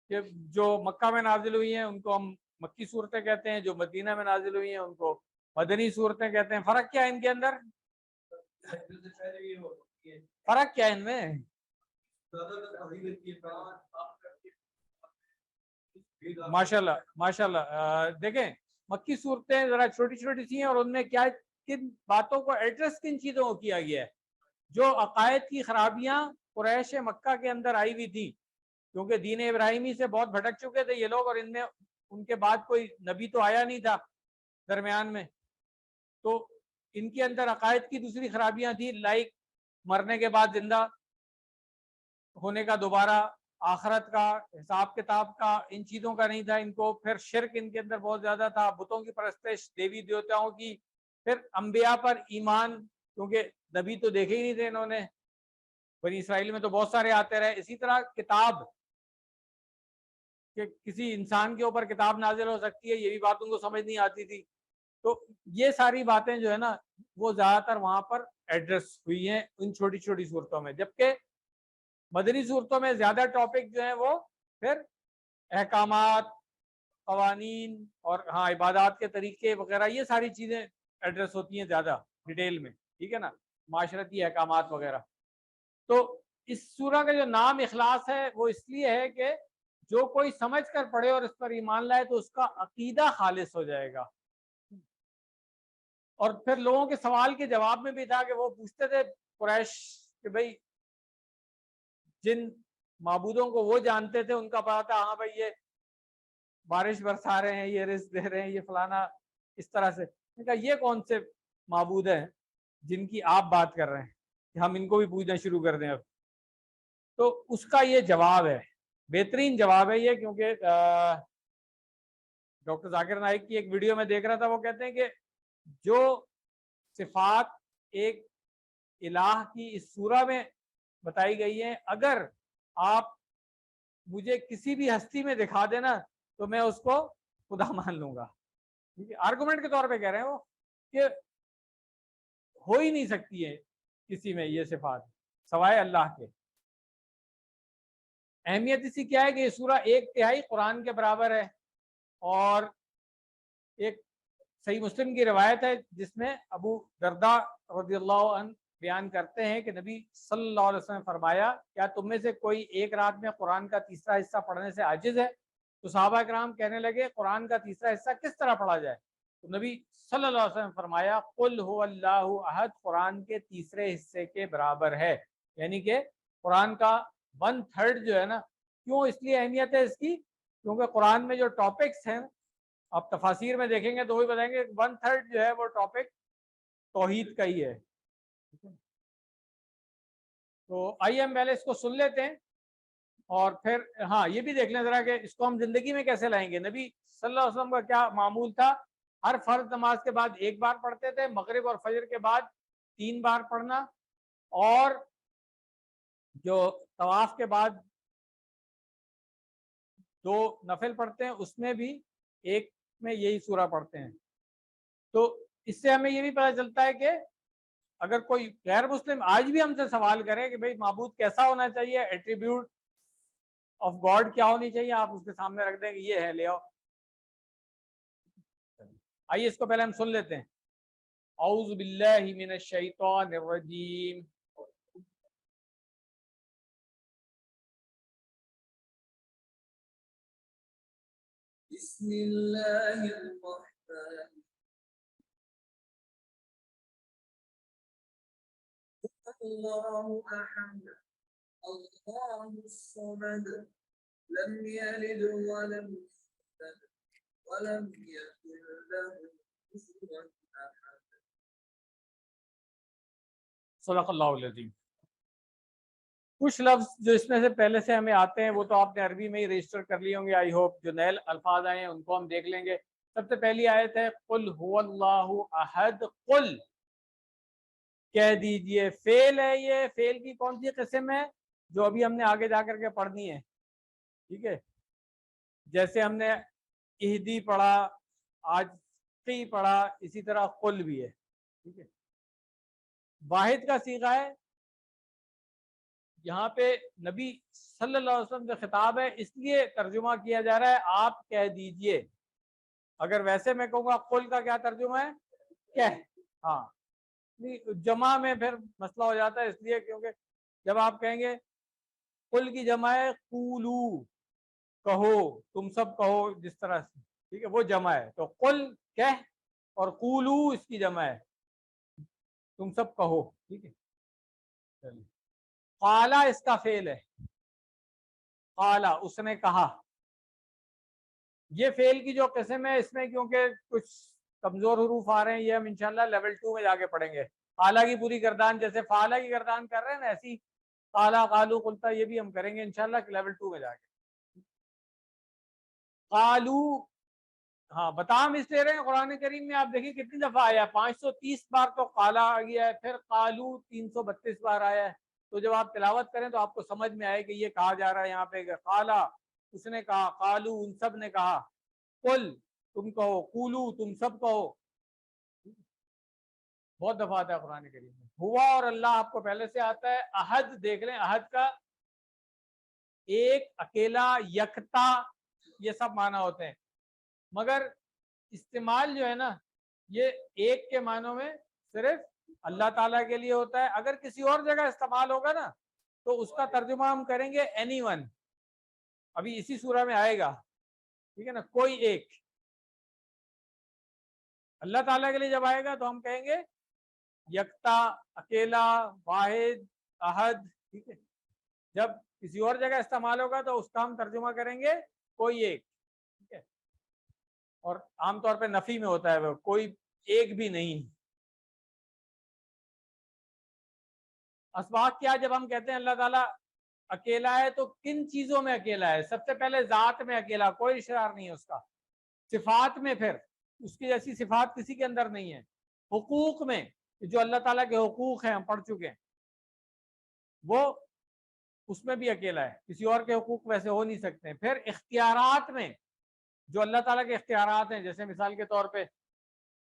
کہ جو مکہ میں نازل ہوئی ہیں ان کو ہم مکی صورتیں کہتے ہیں، جو مدینہ میں نازل ہوئی ہیں ان کو مدنی صورتیں کہتے ہیں. فرق کیا ہے ان کے اندر؟ فرق کیا ہے ان میں؟ ماشاءاللہ ماشاءاللہ. دیکھیں مکی صورتیں ذرا چھوٹی چھوٹی سی ہیں اور ان میں کیا کن باتوں کو ایڈریس کن چیزوں کو کیا گیا ہے؟ جو عقائد کی خرابیاں قریش مکہ کے اندر آئی ہوئی تھی، کیونکہ دین ابراہیمی سے بہت بھٹک چکے تھے یہ لوگ، اور ان میں ان کے بعد کوئی نبی تو آیا نہیں تھا درمیان میں. تو ان کے اندر عقائد کی دوسری خرابیاں تھیں، لائک مرنے کے بعد زندہ ہونے کا، دوبارہ آخرت کا، حساب کتاب کا، ان چیزوں کا نہیں تھا ان کو. پھر شرک ان کے اندر بہت زیادہ تھا، بتوں کی پرستش، دیوی دیوتاؤں کی. پھر انبیاء پر ایمان، کیونکہ نبی تو دیکھے ہی نہیں تھے انہوں نے. بنی اسرائیل میں تو بہت سارے آتے رہے. اسی طرح کتاب، کہ کسی انسان کے اوپر کتاب نازل ہو سکتی ہے، یہ بھی بات ان کو سمجھ نہیں آتی تھی. تو یہ ساری باتیں جو ہے نا وہ زیادہ تر وہاں پر ایڈریس ہوئی ہیں ان چھوٹی چھوٹی صورتوں میں. جبکہ مدنی صورتوں میں زیادہ ٹاپک جو ہیں وہ پھر احکامات، قوانین اور ہاں عبادات کے طریقے وغیرہ، یہ ساری چیزیں ایڈریس ہوتی ہیں زیادہ ڈیٹیل میں. ٹھیک ہے نا، معاشرتی احکامات وغیرہ. تو اس سورہ کا جو نام اخلاص ہے وہ اس لیے ہے کہ جو کوئی سمجھ کر پڑھے اور اس پر ایمان لائے تو اس کا عقیدہ خالص ہو جائے گا. اور پھر لوگوں کے سوال کے جواب میں بھی تھا کہ وہ پوچھتے تھے قریش کہ بھائی جن معبودوں کو وہ جانتے تھے ان کا پتا تھا ہاں بھائی یہ بارش برسا رہے ہیں، یہ رزق دے رہے ہیں، یہ فلانا اس طرح سے. کہا یہ کون سے معبود ہیں جن کی آپ بات کر رہے ہیں کہ ہم ان کو بھی پوچھنا شروع کر دیں اب؟ تو اس کا یہ جواب ہے، بہترین جواب ہے یہ. کیونکہ ڈاکٹر ذاکر نائک کی ایک ویڈیو میں دیکھ رہا تھا، وہ کہتے ہیں کہ جو صفات ایک الہ کی اس سورہ میں بتائی گئی ہیں. اگر آپ مجھے کسی بھی ہستی میں دکھا دینا تو میں اس کو خدا مان لوں گا. ٹھیک ہے, آرگومنٹ کے طور پہ کہہ رہے ہیں وہ کہ ہو ہی نہیں سکتی ہے کسی میں یہ صفات سوائے اللہ کے. اہمیت اسی کیا ہے کہ یہ سورہ 1/3 قرآن کے برابر ہے. اور ایک صحیح مسلم کی روایت ہے جس میں ابو درداء رضی اللہ عنہ بیان کرتے ہیں کہ نبی صلی اللہ علیہ وسلم نے فرمایا, کیا تم میں سے کوئی ایک رات میں قرآن کا تیسرا حصہ پڑھنے سے عاجز ہے؟ تو صحابہ کرام کہنے لگے قرآن کا تیسرا حصہ کس طرح پڑھا جائے؟ تو نبی صلی اللہ علیہ وسلم نے فرمایا قل هو اللہ احد قرآن کے تیسرے حصے کے برابر ہے. یعنی کہ قرآن کا 1/3 جو ہے نا, کیوں اس لیے اہمیت ہے اس کی, کیونکہ قرآن میں جو ٹاپکس ہیں آپ تفاسیر میں دیکھیں گے تو وہی بتائیں گے 1/3 جو ہے وہ ٹاپک توحید کا ہی ہے. تو آئیے ہم پہلے اس کو سن لیتے ہیں اور پھر ہاں یہ بھی دیکھ لیں ذرا کہ اس کو ہم زندگی میں کیسے لائیں گے. نبی صلی اللہ علیہ وسلم کا کیا معمول تھا؟ ہر فرض نماز کے بعد 1 بار پڑھتے تھے, مغرب اور فجر کے بعد 3 بار پڑھنا, اور جو طواف کے بعد 2 نفل پڑھتے ہیں اس میں بھی ایک میں یہی سورہ پڑھتے ہیں. تو اس سے ہمیں یہ بھی پتہ چلتا ہے کہ اگر کوئی غیر مسلم آج بھی ہم سے سوال کرے کہ بھئی معبود کیسا ہونا چاہیے, ایٹریبیوٹ آف گاڈ کیا ہونی چاہیے, آپ اس کے سامنے رکھ دیں کہ یہ ہے, لے آؤ. آئیے اس کو پہلے ہم سن لیتے ہیں. اعوذ باللہ من الشیطان الرجیم. بسم اللہ الرحمن اللہ احد اللہ الصمد لم یلد ولم یولد ولم یکن له کفوا احد. صدق اللہ العظیم. کچھ لفظ جو اس میں سے پہلے سے ہمیں آتے ہیں وہ تو آپ نے عربی میں ہی رجسٹر کر لیے ہوں گے, آئی ہوپ. جو نئے الفاظ آئے ہیں ان کو ہم دیکھ لیں گے. سب سے پہلی آیت ہے قل هو اللہ احد. قل کہہ دیجئے, فعل ہے یہ. فعل کی کون سی قسم ہے جو ابھی ہم نے آگے جا کر کے پڑھنی ہے. ٹھیک ہے, جیسے ہم نے اہدی پڑھا, آج قی پڑھا, اسی طرح قل بھی ہے. ٹھیک ہے, واحد کا صیغہ ہے. یہاں پہ نبی صلی اللہ علیہ وسلم سے خطاب ہے, اس لیے ترجمہ کیا جا رہا ہے آپ کہہ دیجئے. اگر ویسے میں کہوں گا قل کا کیا ترجمہ ہے؟ کہہ. ہاں, جمع میں پھر مسئلہ ہو جاتا ہے, اس لیے کیونکہ جب آپ کہیں گے قل کی جمع ہے قولو, کہو, تم سب کہو, جس طرح سے. ٹھیک ہے, وہ جمع ہے. تو قل کہہ اور قولو اس کی جمع ہے, تم سب کہو. ٹھیک ہے, چلیے. قالا اس کا فعل ہے. قالا اس نے کہا. یہ فعل کی جو قسم ہے اس میں کیونکہ کچھ کمزور حروف آ رہے ہیں, یہ ہم انشاءاللہ لیول 2 میں جا کے پڑھیں گے. قالا کی پوری گردان جیسے فعلا کی گردان کر رہے ہیں نا, ایسی قالا قالو قلتا یہ بھی ہم کریں گے انشاءاللہ لیول 2 میں جا کے. قالو, ہاں بتا ہم اس لے رہے ہیں قرآن کریم میں آپ دیکھیں کتنی دفعہ آیا, 530 بار تو قالا آ گیا ہے, پھر قالو 332 بار آیا ہے. تو جب آپ تلاوت کریں تو آپ کو سمجھ میں آئے کہ یہ کہا جا رہا ہے یہاں پہ کہ قالا اس نے کہا, قالو ان سب نے کہا, قل تم کہو, قولو تم سب کہو. بہت دفعہ آتا ہے قرآن کریم میں. ہوا اور اللہ آپ کو پہلے سے آتا ہے. احد دیکھ لیں, احد کا ایک, اکیلا, یکتا, یہ سب معنی ہوتے ہیں, مگر استعمال جو ہے نا یہ ایک کے معنوں میں صرف اللہ تعالیٰ کے لیے ہوتا ہے. اگر کسی اور جگہ استعمال ہوگا نا تو اس کا ترجمہ ہم کریں گے اینی ون. ابھی اسی سورہ میں آئے گا. ٹھیک ہے نا, کوئی ایک. اللہ تعالیٰ کے لیے جب آئے گا تو ہم کہیں گے یکتا, اکیلا, واحد, احد. ٹھیک ہے, جب کسی اور جگہ استعمال ہوگا تو اس کا ہم ترجمہ کریں گے کوئی ایک. ٹھیک ہے, اور عام طور پہ نفی میں ہوتا ہے وہ, کوئی ایک بھی نہیں. اسباق کیا, جب ہم کہتے ہیں اللہ تعالیٰ اکیلا ہے تو کن چیزوں میں اکیلا ہے؟ سب سے پہلے ذات میں اکیلا, کوئی اشرار نہیں ہے اس کا. صفات میں پھر اس کی جیسی صفات کسی کے اندر نہیں ہے. حقوق میں جو اللہ تعالیٰ کے حقوق ہیں ہم پڑھ چکے ہیں، وہ اس میں بھی اکیلا ہے، کسی اور کے حقوق ویسے ہو نہیں سکتے ہیں۔ پھر اختیارات میں جو اللہ تعالیٰ کے اختیارات ہیں، جیسے مثال کے طور پہ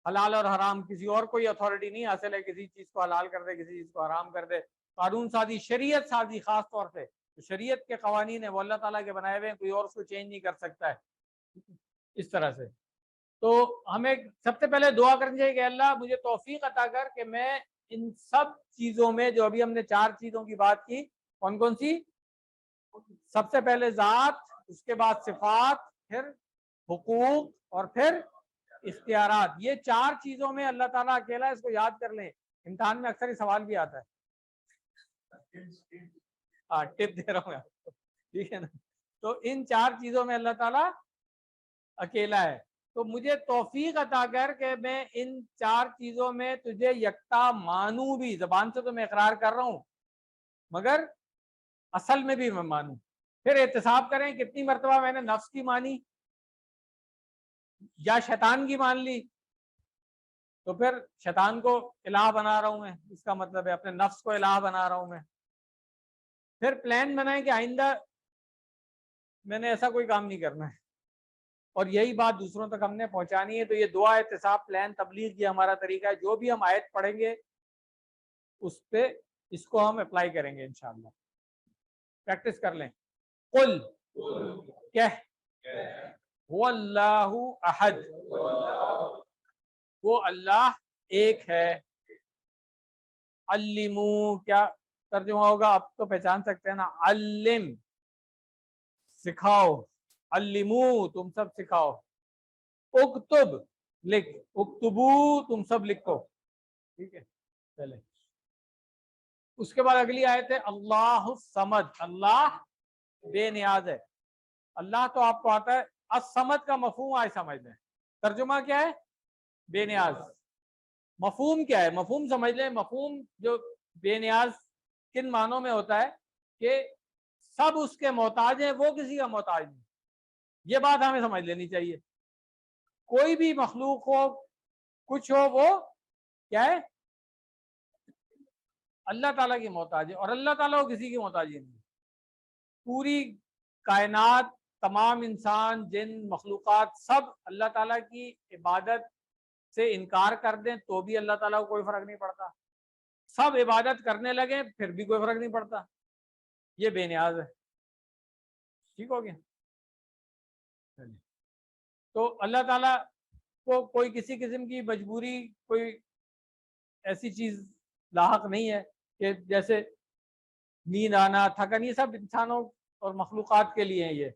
حلال اور حرام، کسی اور کوئی اتھارٹی نہیں حاصل ہے کسی چیز کو حلال کر دے کسی چیز کو حرام کر دے۔ قانون سازی، شریعت سازی خاص طور سے جو شریعت کے قوانین ہیں وہ اللہ تعالیٰ کے بنائے ہوئے ہیں، کوئی اور اس کو چینج نہیں کر سکتا ہے اس طرح سے۔ تو ہمیں سب سے پہلے دعا کرنی چاہیے کہ اللہ مجھے توفیق عطا کر کہ میں ان سب چیزوں میں، جو ابھی ہم نے 4 چیزوں کی بات کی، کون کون سی؟ سب سے پہلے ذات، اس کے بعد صفات، پھر حقوق اور پھر اختیارات، یہ 4 چیزوں میں اللہ تعالیٰ اکیلا ہے، اس کو یاد کر لیں۔ امتحان میں اکثر یہ سوال بھی آتا ہے، ہاں ٹپ دے رہا ہوں آپ کو، ٹھیک ہے نا۔ تو ان 4 چیزوں میں اللہ تعالیٰ اکیلا ہے، تو مجھے توفیق عطا کر کہ میں ان 4 چیزوں میں تجھے یکتا مانوں بھی، زبان سے تو میں اقرار کر رہا ہوں مگر اصل میں بھی میں مانوں۔ پھر احتساب کریں کتنی مرتبہ میں نے نفس کی مانی یا شیطان کی مان لی، تو پھر شیطان کو الہ بنا رہا ہوں میں، اس کا مطلب ہے اپنے نفس کو الہ بنا رہا ہوں میں۔ پھر پلان بنائیں کہ آئندہ میں نے ایسا کوئی کام نہیں کرنا ہے، اور یہی بات دوسروں تک ہم نے پہنچانی ہے۔ تو یہ دعا، احتساب، پلان، تبلیغ، یہ ہمارا طریقہ ہے۔ جو بھی ہم آیت پڑھیں گے اس پہ اس کو ہم اپلائی کریں گے انشاءاللہ، پریکٹس کر لیں۔ قل کہہ، هو اللہ احد، وہ اللہ ایک ہے۔ علمو، کیا ترجمہ ہوگا؟ اب تو پہچان سکتے ہیں نا، علم سکھاؤ، علمو تم سب سکھاؤ، اکتب لکھ، اکتبو تم سب لکھو، ٹھیک ہے۔ چلے اس کے بعد اگلی آیت ہے اللہ الصمد، اللہ بے نیاز ہے۔ اللہ تو آپ کو آتا ہے، الصمد کا مفہوم آئے سمجھ لیں، ترجمہ کیا ہے؟ بے نیاز۔ مفہوم کیا ہے؟ مفہوم سمجھ لیں، مفہوم جو بے نیاز کن معنوں میں ہوتا ہے کہ سب اس کے محتاج ہیں، وہ کسی کا محتاج نہیں۔ یہ بات ہمیں سمجھ لینی چاہیے۔ کوئی بھی مخلوق ہو، کچھ ہو، وہ کیا ہے؟ اللہ تعالیٰ کی محتاج ہے، اور اللہ تعالیٰ کو کسی کی محتاجی نہیں۔ پوری کائنات، تمام انسان، جن، مخلوقات، سب اللہ تعالیٰ کی عبادت سے انکار کر دیں تو بھی اللہ تعالیٰ کو کوئی فرق نہیں پڑتا، سب عبادت کرنے لگے پھر بھی کوئی فرق نہیں پڑتا۔ یہ بے نیاز ہے، ٹھیک ہو گیا؟ تو اللہ تعالیٰ کو کوئی کسی قسم کی مجبوری، کوئی ایسی چیز لاحق نہیں ہے کہ جیسے نیند آنا، تھکن، یہ سب انسانوں اور مخلوقات کے لیے ہیں۔ یہ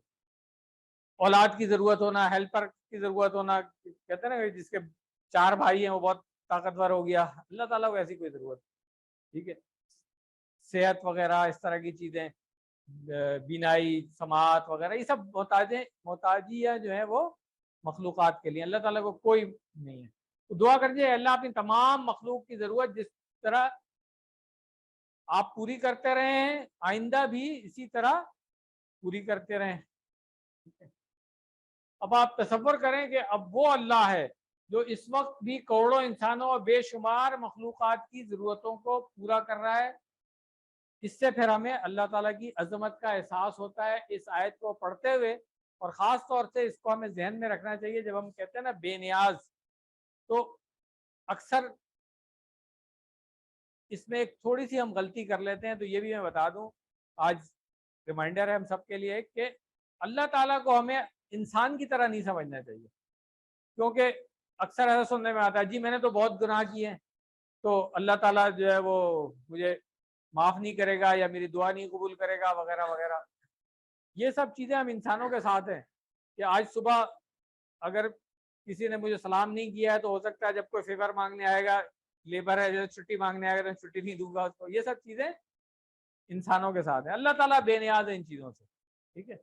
اولاد کی ضرورت ہونا، ہیلپر کی ضرورت ہونا، کہتے ہیں نا جس کے 4 بھائی ہیں وہ بہت طاقتور ہو گیا، اللہ تعالیٰ کو ایسی کوئی ضرورت، ٹھیک ہے۔ صحت وغیرہ، اس طرح کی چیزیں، بینائی، سماعت وغیرہ، یہ سب محتاجیاں جو ہیں وہ مخلوقات کے لیے، اللہ تعالیٰ کو کوئی نہیں ہے۔ تو دعا کریے اللہ اپنی تمام مخلوق کی ضرورت جس طرح آپ پوری کرتے رہے ہیں، آئندہ بھی اسی طرح پوری کرتے رہیں۔ اب آپ تصور کریں کہ اب وہ اللہ ہے جو اس وقت بھی کروڑوں انسانوں اور بے شمار مخلوقات کی ضرورتوں کو پورا کر رہا ہے۔ اس سے پھر ہمیں اللہ تعالیٰ کی عظمت کا احساس ہوتا ہے اس آیت کو پڑھتے ہوئے، اور خاص طور سے اس کو ہمیں ذہن میں رکھنا چاہیے جب ہم کہتے ہیں نا بے نیاز، تو اکثر اس میں ایک تھوڑی سی ہم غلطی کر لیتے ہیں، تو یہ بھی میں بتا دوں، آج ریمائنڈر ہے ہم سب کے لیے کہ اللہ تعالیٰ کو ہمیں انسان کی طرح نہیں سمجھنا چاہیے، کیونکہ اکثر ایسا سننے میں آتا ہے جی میں نے تو بہت گناہ کیے ہیں تو اللہ تعالیٰ جو ہے وہ مجھے معاف نہیں کرے گا یا میری دعا نہیں قبول کرے گا وغیرہ وغیرہ۔ یہ سب چیزیں ہم انسانوں کے ساتھ ہیں کہ آج صبح اگر کسی نے مجھے سلام نہیں کیا ہے تو ہو سکتا ہے جب کوئی فیور مانگنے آئے گا، لیبر ہے جو چھٹی مانگنے آئے گا تو چھٹی نہیں دوں گا اس کو۔ یہ سب چیزیں انسانوں کے ساتھ ہیں، اللہ تعالیٰ بے نیاز ہے ان چیزوں سے، ٹھیک ہے۔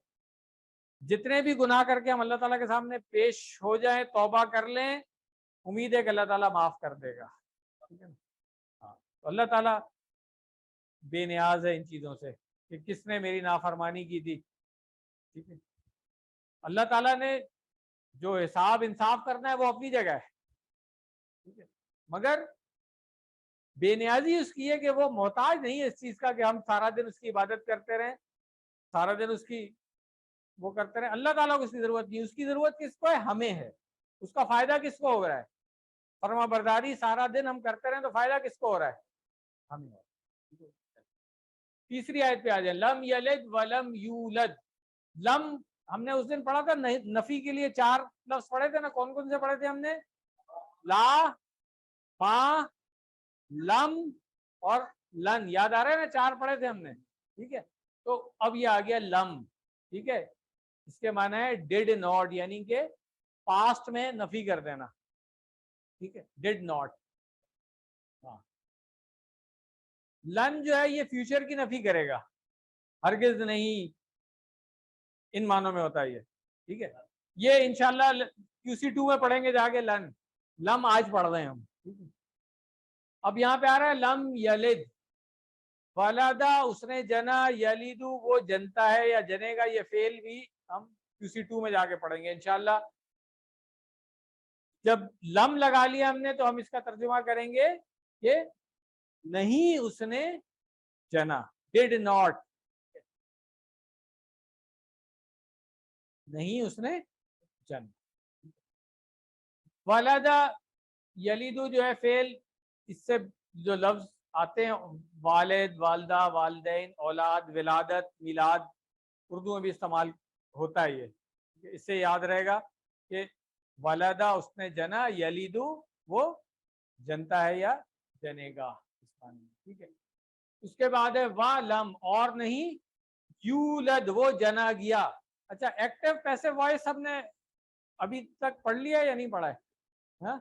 جتنے بھی گناہ کر کے ہم اللہ تعالیٰ کے سامنے پیش ہو جائیں، توبہ کر لیں، امید ہے کہ اللہ تعالیٰ معاف کر دے گا، ٹھیک ہے نا۔ ہاں، تو اللہ تعالیٰ بے نیاز ہے ان چیزوں سے کہ کس نے میری نافرمانی کی تھی، ٹھیک ہے۔ اللہ تعالیٰ نے جو حساب انصاف کرنا ہے وہ اپنی جگہ ہے، ٹھیک ہے، مگر بے نیازی اس کی ہے کہ وہ محتاج نہیں ہے اس چیز کا کہ ہم سارا دن اس کی عبادت کرتے رہیں, سارا دن اس کی وہ کرتے رہیں. اللہ تعالیٰ کو اس کی ضرورت نہیں, اس کی ضرورت کس کو ہے؟ ہمیں ہے. اس کا فائدہ کس کو ہو رہا ہے؟ فرما برداری سارا دن ہم کرتے رہیں تو فائدہ کس کو ہو رہا ہے؟ ہمیں. تیسری آیت پہ آ جائیں, لم یلد ولم یولد. لم ہم نے اس دن پڑھا تھا نفی کے لیے 4 لفظ پڑھے تھے نا, کون کون سے پڑھے تھے ہم نے؟ لا, ما, لم اور لن. یاد آ رہا ہے نا, 4 پڑھے تھے ہم نے. ٹھیک ہے, تو اب یہ آ گیا لم. ٹھیک ہے, اس کے معنی ہے ڈیڈ ناٹ, یعنی کہ پاسٹ میں نفی کر دینا. ٹھیک ہے, ڈیڈ ناٹ. ہاں, لن جو ہے یہ فیوچر کی نفی کرے گا, ہرگز نہیں, ان معنوں میں ہوتا ہے یہ. ٹھیک ہے, یہ انشاءاللہ QC2 میں پڑھیں گے جا کے لن. لم آج پڑھ رہے ہیں ہم. اب یہاں پہ آ رہا ہے لم یلد, ولدا اس نے جنا, یلیدو وہ جنتا ہے یا جنے گا. یہ فعل بھی ہم QC2 میں جا کے پڑھیں گے انشاءاللہ. جب لم لگا لیا ہم نے تو ہم اس کا ترجمہ کریں گے کہ نہیں اس نے جنا, ڈیڈ ناٹ, نہیں اس نے جنا. ولدا یلیدو جو ہے فعل, اس سے جو لفظ آتے ہیں والد, والدہ, والدین, اولاد, ولادت, میلاد, اردو میں بھی استعمال ہوتا ہے یہ. اس سے یاد رہے گا کہ ولدا اس نے جنا, یلیدو وہ جنتا ہے یا جنے گا. ٹھیک ہے, اس کے بعد ہے وَلَمْ اور نہیں, یولد وہ جنا گیا. اچھا, ایکٹیو پیسو وائس ہم نے ابھی تک پڑھ لیا یا نہیں پڑھا ہے؟ ہاں,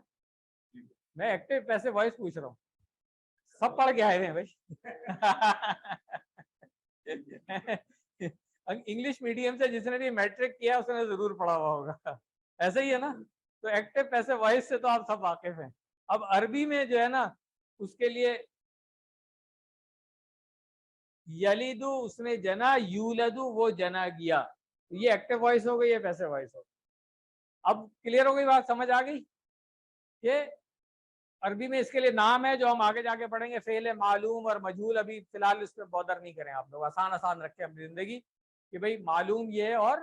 میں ایکٹیو پیسو وائس پوچھ رہا ہوں. سب پڑھ کے آئے ہوئے ہیں بھائی. انگلش میڈیم سے جس نے بھی میٹرک کیا اس نے ضرور پڑھا ہوا ہوگا, ایسا ہی ہے نا. تو ایکٹیو پیسو وائس سے تو آپ سب واقف ہیں. اب عربی میں جو ہے نا اس کے لیے یلیدو اس نے جنا, یولدو وہ جنا گیا. یہ ایکٹیو وائس ہو گئی, یہ پیسو وائس ہو. اب کلیئر ہو گئی بات, سمجھ آ گئی کہ عربی میں اس کے لیے نام ہے جو ہم آگے جا کے پڑھیں گے, فعل معلوم اور مجہول. ابھی فی الحال اس پہ بودر نہیں کریں آپ لوگ, آسان آسان رکھیں اپنی زندگی کہ بھئی معلوم یہ ہے اور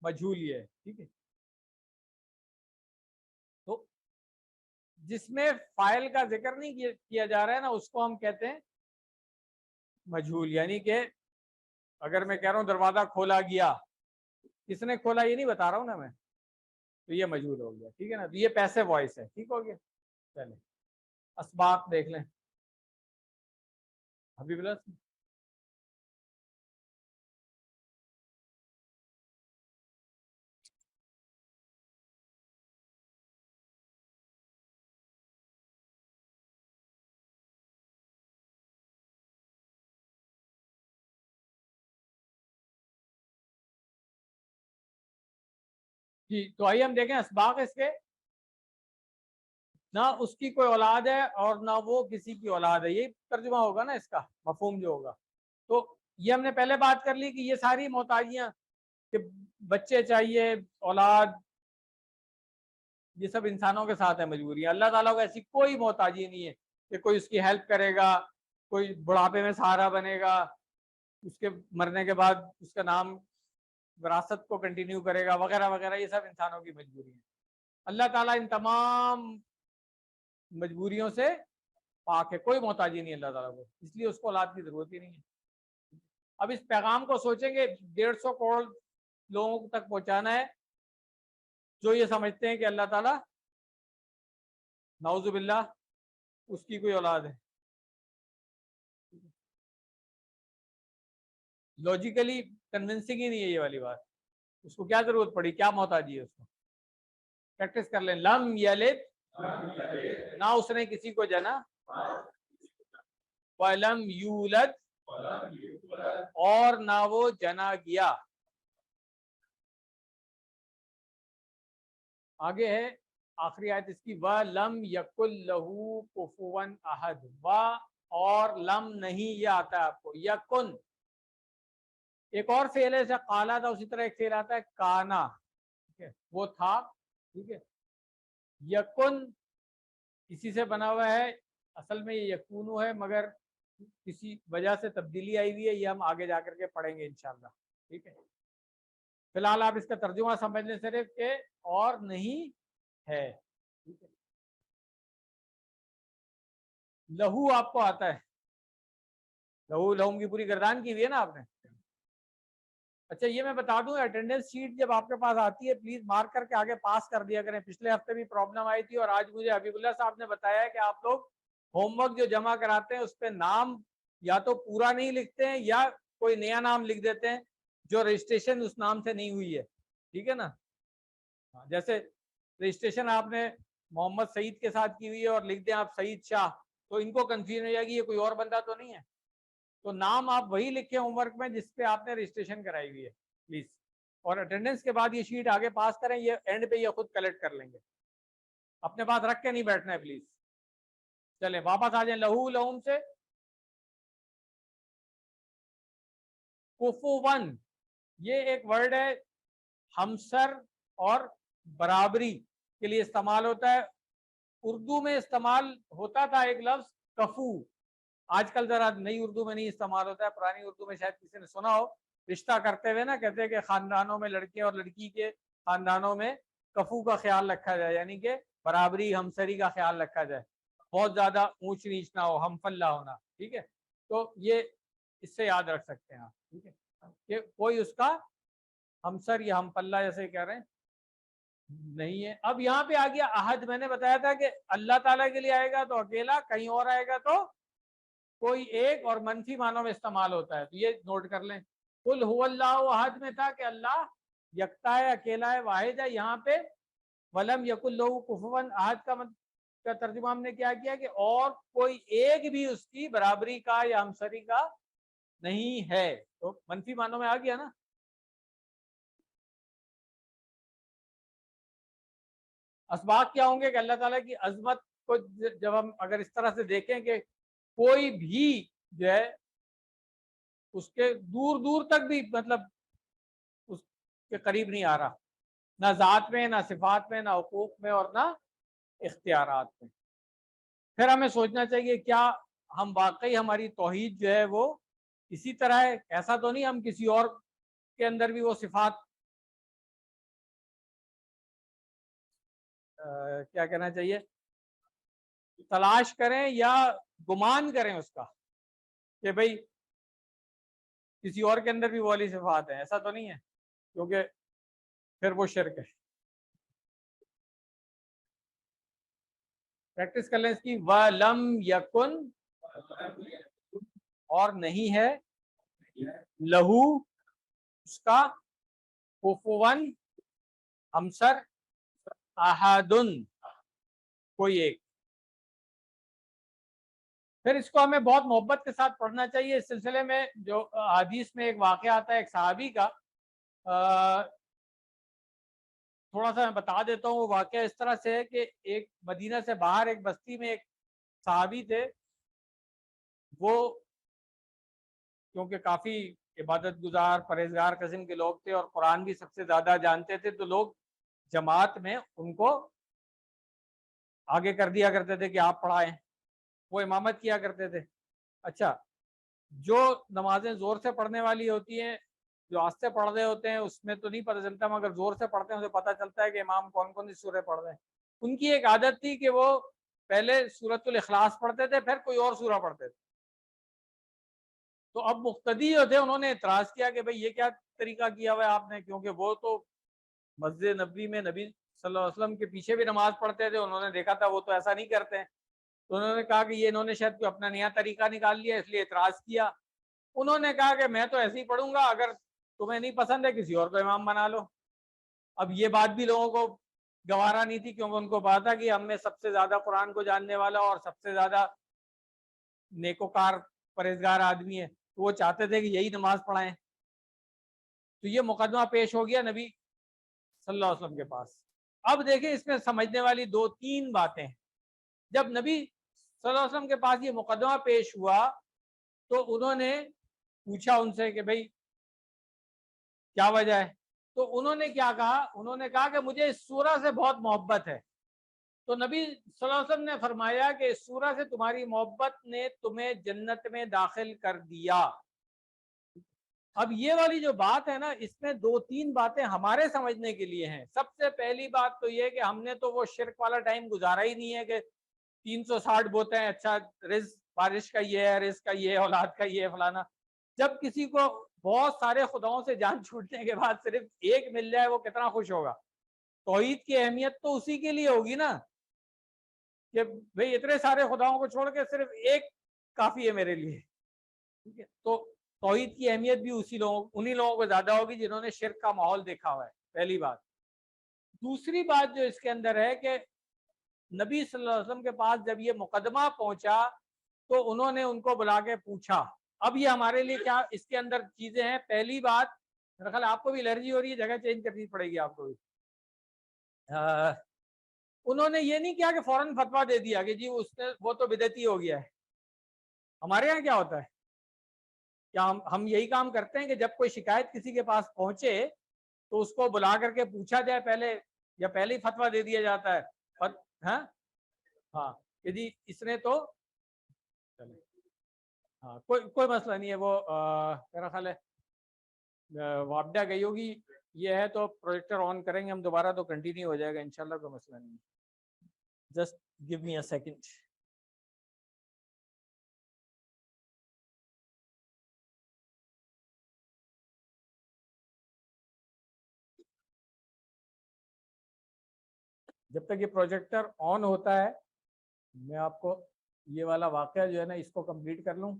مجہول یہ ہے. ٹھیک ہے, تو جس میں فاعل کا ذکر نہیں کیا جا رہا ہے نا اس کو ہم کہتے ہیں مجہول. یعنی کہ اگر میں کہہ رہا ہوں دروازہ کھولا گیا, کس نے کھولا یہ نہیں بتا رہا ہوں نا میں, تو یہ مجہول ہو گیا. ٹھیک ہے نا, تو یہ پیسو وائس ہے. ٹھیک ہو گیا. چلیں اسباق دیکھ لیں. حبیب اللہ جی, تو آئیے ہم دیکھیں اسباق اس کے. نہ اس کی کوئی اولاد ہے اور نہ وہ کسی کی اولاد ہے, یہ ترجمہ ہوگا نا اس کا, مفہوم جو ہوگا. تو یہ ہم نے پہلے بات کر لی کہ یہ ساری محتاجیاں کہ بچے چاہیے, اولاد, یہ سب انسانوں کے ساتھ ہے مجبوریاں. اللہ تعالیٰ کو ایسی کوئی محتاجی نہیں ہے کہ کوئی اس کی ہیلپ کرے گا, کوئی بڑھاپے میں سہارا بنے گا, اس کے مرنے کے بعد اس کا نام وراثت کو کنٹینیو کرے گا وغیرہ وغیرہ. یہ سب انسانوں کی مجبوری ہے. اللہ تعالیٰ ان تمام مجبوریوں سے پاک ہے, کوئی محتاجی نہیں اللہ تعالیٰ کو, اس لیے اس کو اولاد کی ضرورت ہی نہیں ہے. اب اس پیغام کو سوچیں گے 150 کروڑ لوگوں تک پہنچانا ہے جو یہ سمجھتے ہیں کہ اللہ تعالیٰ نعوذ باللہ اس کی کوئی اولاد ہے. لاجیکلی کنونسنگ ہی نہیں ہے یہ والی بات. اس کو کیا ضرورت پڑی, کیا محتاجی ہے اس کو. پریکٹس کر لیں. لم یلد, نہ اس نے کسی کو جنا, ولم یولد اور نہ وہ جنا گیا. آگے ہے آخری آیت اس کی, وَلَمْ يَكُنْ لَهُ كُفُوًا أَحَدٌ. و اور لم نہیں, یہ آتا ہے آپ کو یکن. ایک اور فعل ہے جیسے قالا تھا, اسی طرح ایک فعل آتا ہے کانا. ٹھیک ہے, وہ تھا. ٹھیک ہے, یکن اسی سے بنا ہوا ہے اصل میں یہ یکونو ہے مگر کسی وجہ سے تبدیلی آئی ہوئی ہے، یہ ہم آگے جا کر کے پڑھیں گے انشاءاللہ. ٹھیک ہے، فی الحال آپ اس کا ترجمہ سمجھ لیں صرف کہ اور نہیں ہے. ٹھیک ہے، لہو آپ کو آتا ہے، لہو لہم کی پوری گردان کی ہوئی ہے نا آپ نے. اچھا یہ میں بتا دوں، اٹینڈنس شیٹ جب آپ کے پاس آتی ہے پلیز مارک کر کے آگے پاس کر دیا کریں. پچھلے ہفتے بھی پرابلم آئی تھی اور آج مجھے حبیب اللہ صاحب نے بتایا ہے کہ آپ لوگ ہوم ورک جو جمع کراتے ہیں اس پہ نام یا تو پورا نہیں لکھتے ہیں یا کوئی نیا نام لکھ دیتے ہیں جو رجسٹریشن اس نام سے نہیں ہوئی ہے. ٹھیک ہے نا، جیسے رجسٹریشن آپ نے محمد سعید کے ساتھ کی ہوئی ہے اور لکھ دیں آپ سعید شاہ، تو ان کو کنفیوژن ہو جائے گی یہ کوئی اور بندہ تو نہیں ہے. تو نام آپ وہی لکھیں ہوم ورک میں جس پہ آپ نے رجسٹریشن کرائی ہوئی ہے پلیز. اور اٹینڈنس کے بعد یہ شیٹ آگے پاس کریں، یہ اینڈ پہ یہ خود کلیکٹ کر لیں گے، اپنے پاس رکھ کے نہیں بیٹھنا ہے پلیز. چلیں واپس آ جائیں لہو لہم سے. کفوون یہ ایک ورڈ ہے، ہمسر اور برابری کے لیے استعمال ہوتا ہے. اردو میں استعمال ہوتا تھا ایک لفظ کفو، آج کل ذرا نئی اردو میں نہیں استعمال ہوتا ہے. پرانی اردو میں شاید کسی نے سنا ہو، رشتہ کرتے ہوئے نا کہتے ہیں کہ خاندانوں میں لڑکے اور لڑکی کے خاندانوں میں کفو کا خیال رکھا جائے، یعنی کہ برابری ہمسری کا خیال رکھا جائے، بہت زیادہ اونچ نیچ نہ ہو، ہم پلہ ہونا. ٹھیک ہے، تو یہ اس سے یاد رکھ سکتے ہیں آپ. ٹھیک ہے کہ کوئی اس کا ہمسر یا ہم پلہ جیسے کہہ رہے ہیں نہیں ہے. اب یہاں پہ آ گیا عہد. میں نے بتایا تھا کہ اللہ تعالیٰ کے لیے آئے گا تو اکیلا، کہیں اور آئے گا تو کوئی ایک، اور منفی معنوں میں استعمال ہوتا ہے. تو یہ نوٹ کر لیں. قل هو اللہ احد میں تھا کہ اللہ یکتا ہے، اکیلا ہے، واحد ہے. یہاں پہ ولم یکن لہ کفوا احد کا ترجمہ ہم نے کیا کیا کہ اور کوئی ایک بھی اس کی برابری کا یا ہمسری کا نہیں ہے. تو منفی معنوں میں آ گیا نا. اسباق کیا ہوں گے کہ اللہ تعالیٰ کی عظمت کو جب ہم اگر اس طرح سے دیکھیں کہ کوئی بھی جو ہے اس کے دور دور تک بھی مطلب اس کے قریب نہیں آ رہا، نہ ذات میں، نہ صفات میں، نہ حقوق میں، اور نہ اختیارات میں. پھر ہمیں سوچنا چاہیے کیا ہم واقعی ہماری توحید جو ہے وہ اسی طرح ہے؟ ایسا تو نہیں ہم کسی اور کے اندر بھی وہ صفات کیا کہنا چاہیے تلاش کریں یا گمان کریں اس کا کہ بھئی کسی اور کے اندر بھی وہ والی صفات ہیں. ایسا تو نہیں ہے، کیونکہ پھر وہ شرک ہے. پریکٹس کر لیں اس کی. وَلَمْ يَكُنْ اور نہیں ہے، لہو اس کا، کفواً ہمسر، احدن کوئی ایک. پھر اس کو ہمیں بہت محبت کے ساتھ پڑھنا چاہیے. اس سلسلے میں جو حدیث میں ایک واقعہ آتا ہے ایک صحابی کا، تھوڑا سا میں بتا دیتا ہوں. وہ واقعہ اس طرح سے ہے کہ ایک مدینہ سے باہر ایک بستی میں ایک صحابی تھے. وہ کیونکہ کافی عبادت گزار پرہیزگار قسم کے لوگ تھے اور قرآن بھی سب سے زیادہ جانتے تھے، تو لوگ جماعت میں ان کو آگے کر دیا کرتے تھے کہ آپ پڑھائیں، وہ امامت کیا کرتے تھے. اچھا، جو نمازیں زور سے پڑھنے والی ہوتی ہیں، جو آہستہ پڑھ رہے ہوتے ہیں، اس میں تو نہیں پتہ چلتا، مگر زور سے پڑھتے ہیں تو پتہ چلتا ہے کہ امام کون کون سی سورہ پڑھ رہے ہیں. ان کی ایک عادت تھی کہ وہ پہلے سورۃ الاخلاص پڑھتے تھے پھر کوئی اور سورہ پڑھتے تھے. تو اب مقتدی جو تھے انہوں نے اعتراض کیا کہ بھئی یہ کیا طریقہ کیا ہوا ہے آپ نے، کیونکہ وہ تو مسجد نبوی میں نبی صلی اللہ علیہ وسلم کے پیچھے بھی نماز پڑھتے تھے، انہوں نے دیکھا تھا وہ تو ایسا نہیں کرتے ہیں. تو انہوں نے کہا کہ یہ انہوں نے شاید کوئی اپنا نیا طریقہ نکال لیا، اس لیے اعتراض کیا. انہوں نے کہا کہ میں تو ایسے ہی پڑھوں گا، اگر تمہیں نہیں پسند ہے کسی اور کو امام بنا لو. اب یہ بات بھی لوگوں کو گوارا نہیں تھی، کیونکہ ان کو پتا تھا کہ ہم میں سب سے زیادہ قرآن کو جاننے والا اور سب سے زیادہ نیکوکار پرہیزگار آدمی ہے، تو وہ چاہتے تھے کہ یہی نماز پڑھائیں. تو یہ مقدمہ پیش ہو گیا نبی صلی اللہ علیہ وسلم کے پاس. اب دیکھیں اس میں سمجھنے والی دو تین باتیں. جب نبی صلی اللہ علیہ وسلم کے پاس یہ مقدمہ پیش ہوا تو انہوں نے پوچھا ان سے کہ بھئی کیا وجہ ہے. تو انہوں نے کیا کہا، انہوں نے کہا کہ مجھے اس سورہ سے بہت محبت ہے. تو نبی صلی اللہ علیہ وسلم نے فرمایا کہ اس سورہ سے تمہاری محبت نے تمہیں جنت میں داخل کر دیا. اب یہ والی جو بات ہے نا، اس میں 2-3 باتیں ہمارے سمجھنے کے لیے ہیں. سب سے پہلی بات تو یہ کہ ہم نے تو وہ شرک والا ٹائم گزارا ہی نہیں ہے کہ 360 بوتے ہیں، اچھا رزق بارش کا یہ ہے، رزق کا یہ ہے، اولاد کا یہ ہے، فلانا. جب کسی کو بہت سارے خداؤں سے جان چھوٹنے کے بعد صرف ایک مل جائے وہ کتنا خوش ہوگا. توحید کی اہمیت تو اسی کے لیے ہوگی نا کہ بھئی اتنے سارے خداؤں کو چھوڑ کے صرف ایک کافی ہے میرے لیے. ٹھیک ہے، تو توحید کی اہمیت بھی انہی لوگوں کو زیادہ ہوگی جنہوں نے شرک کا ماحول دیکھا ہوا ہے. پہلی بات. دوسری بات جو اس کے اندر ہے کہ نبی صلی اللہ علیہ وسلم کے پاس جب یہ مقدمہ پہنچا تو انہوں نے ان کو بلا کے پوچھا. اب یہ ہمارے لیے کیا اس کے اندر چیزیں ہیں. پہلی بات، میرا خیال آپ کو بھی الرجی ہو رہی ہے، جگہ چینج کرنی پڑے گی آپ کو بھی. انہوں نے یہ نہیں کیا کہ فوراً فتویٰ دے دیا کہ جی وہ تو بدعتی ہو گیا ہے. ہمارے یہاں کیا ہوتا ہے، کیا ہم یہی کام کرتے ہیں کہ جب کوئی شکایت کسی کے پاس پہنچے تو اس کو بلا کر کے پوچھا جائے پہلے، یا پہلے ہی فتویٰ دے دیا جاتا ہے. اور ہاں کہ جی اس نے تو ہاں کوئی مسئلہ نہیں ہے. وہ میرا خیال ہے وابڈا گئی ہوگی. یہ ہے تو پروجیکٹر آن کریں گے ہم دوبارہ تو کنٹینیو ہو جائے گا انشاءاللہ، کوئی مسئلہ نہیں. Just give me a second. جب تک یہ پروجیکٹر آن ہوتا ہے میں آپ کو یہ والا واقعہ جو ہے نا اس کو کمپلیٹ کر لوں.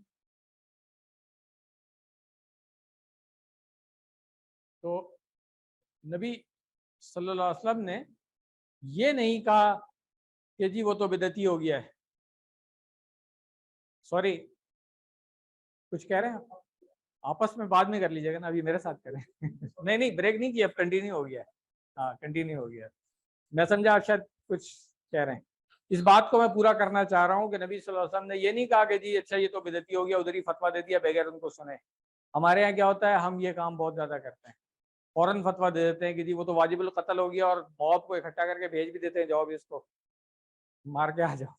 تو نبی صلی اللہ علیہ وسلم نے یہ نہیں کہا کہ جی وہ تو بدعتی ہو گیا ہے. سوری، کچھ کہہ رہے ہیں آپس میں بعد میں کر لیجیے گا نا، ابھی میرے ساتھ کریں. نہیں بریک نہیں کیا، کنٹینیو ہو گیا. ہاں کنٹینیو ہو گیا. میں سمجھا آپ شاید کچھ کہہ رہے ہیں. اس بات کو میں پورا کرنا چاہ رہا ہوں کہ نبی صلی اللہ علیہ وسلم نے یہ نہیں کہا کہ جی اچھا یہ تو بدعتی ہو گیا، ادھر ہی فتویٰ دے دیا بغیر ان کو سنے. ہمارے یہاں کیا ہوتا ہے، ہم یہ کام بہت زیادہ کرتے ہیں، فوراً فتویٰ دے دیتے ہیں کہ جی وہ تو واجب القتل ہو گیا، اور موت کو اکٹھا کر کے بھیج بھی دیتے ہیں، جاؤ بھی اس کو مار کے آ جاؤ.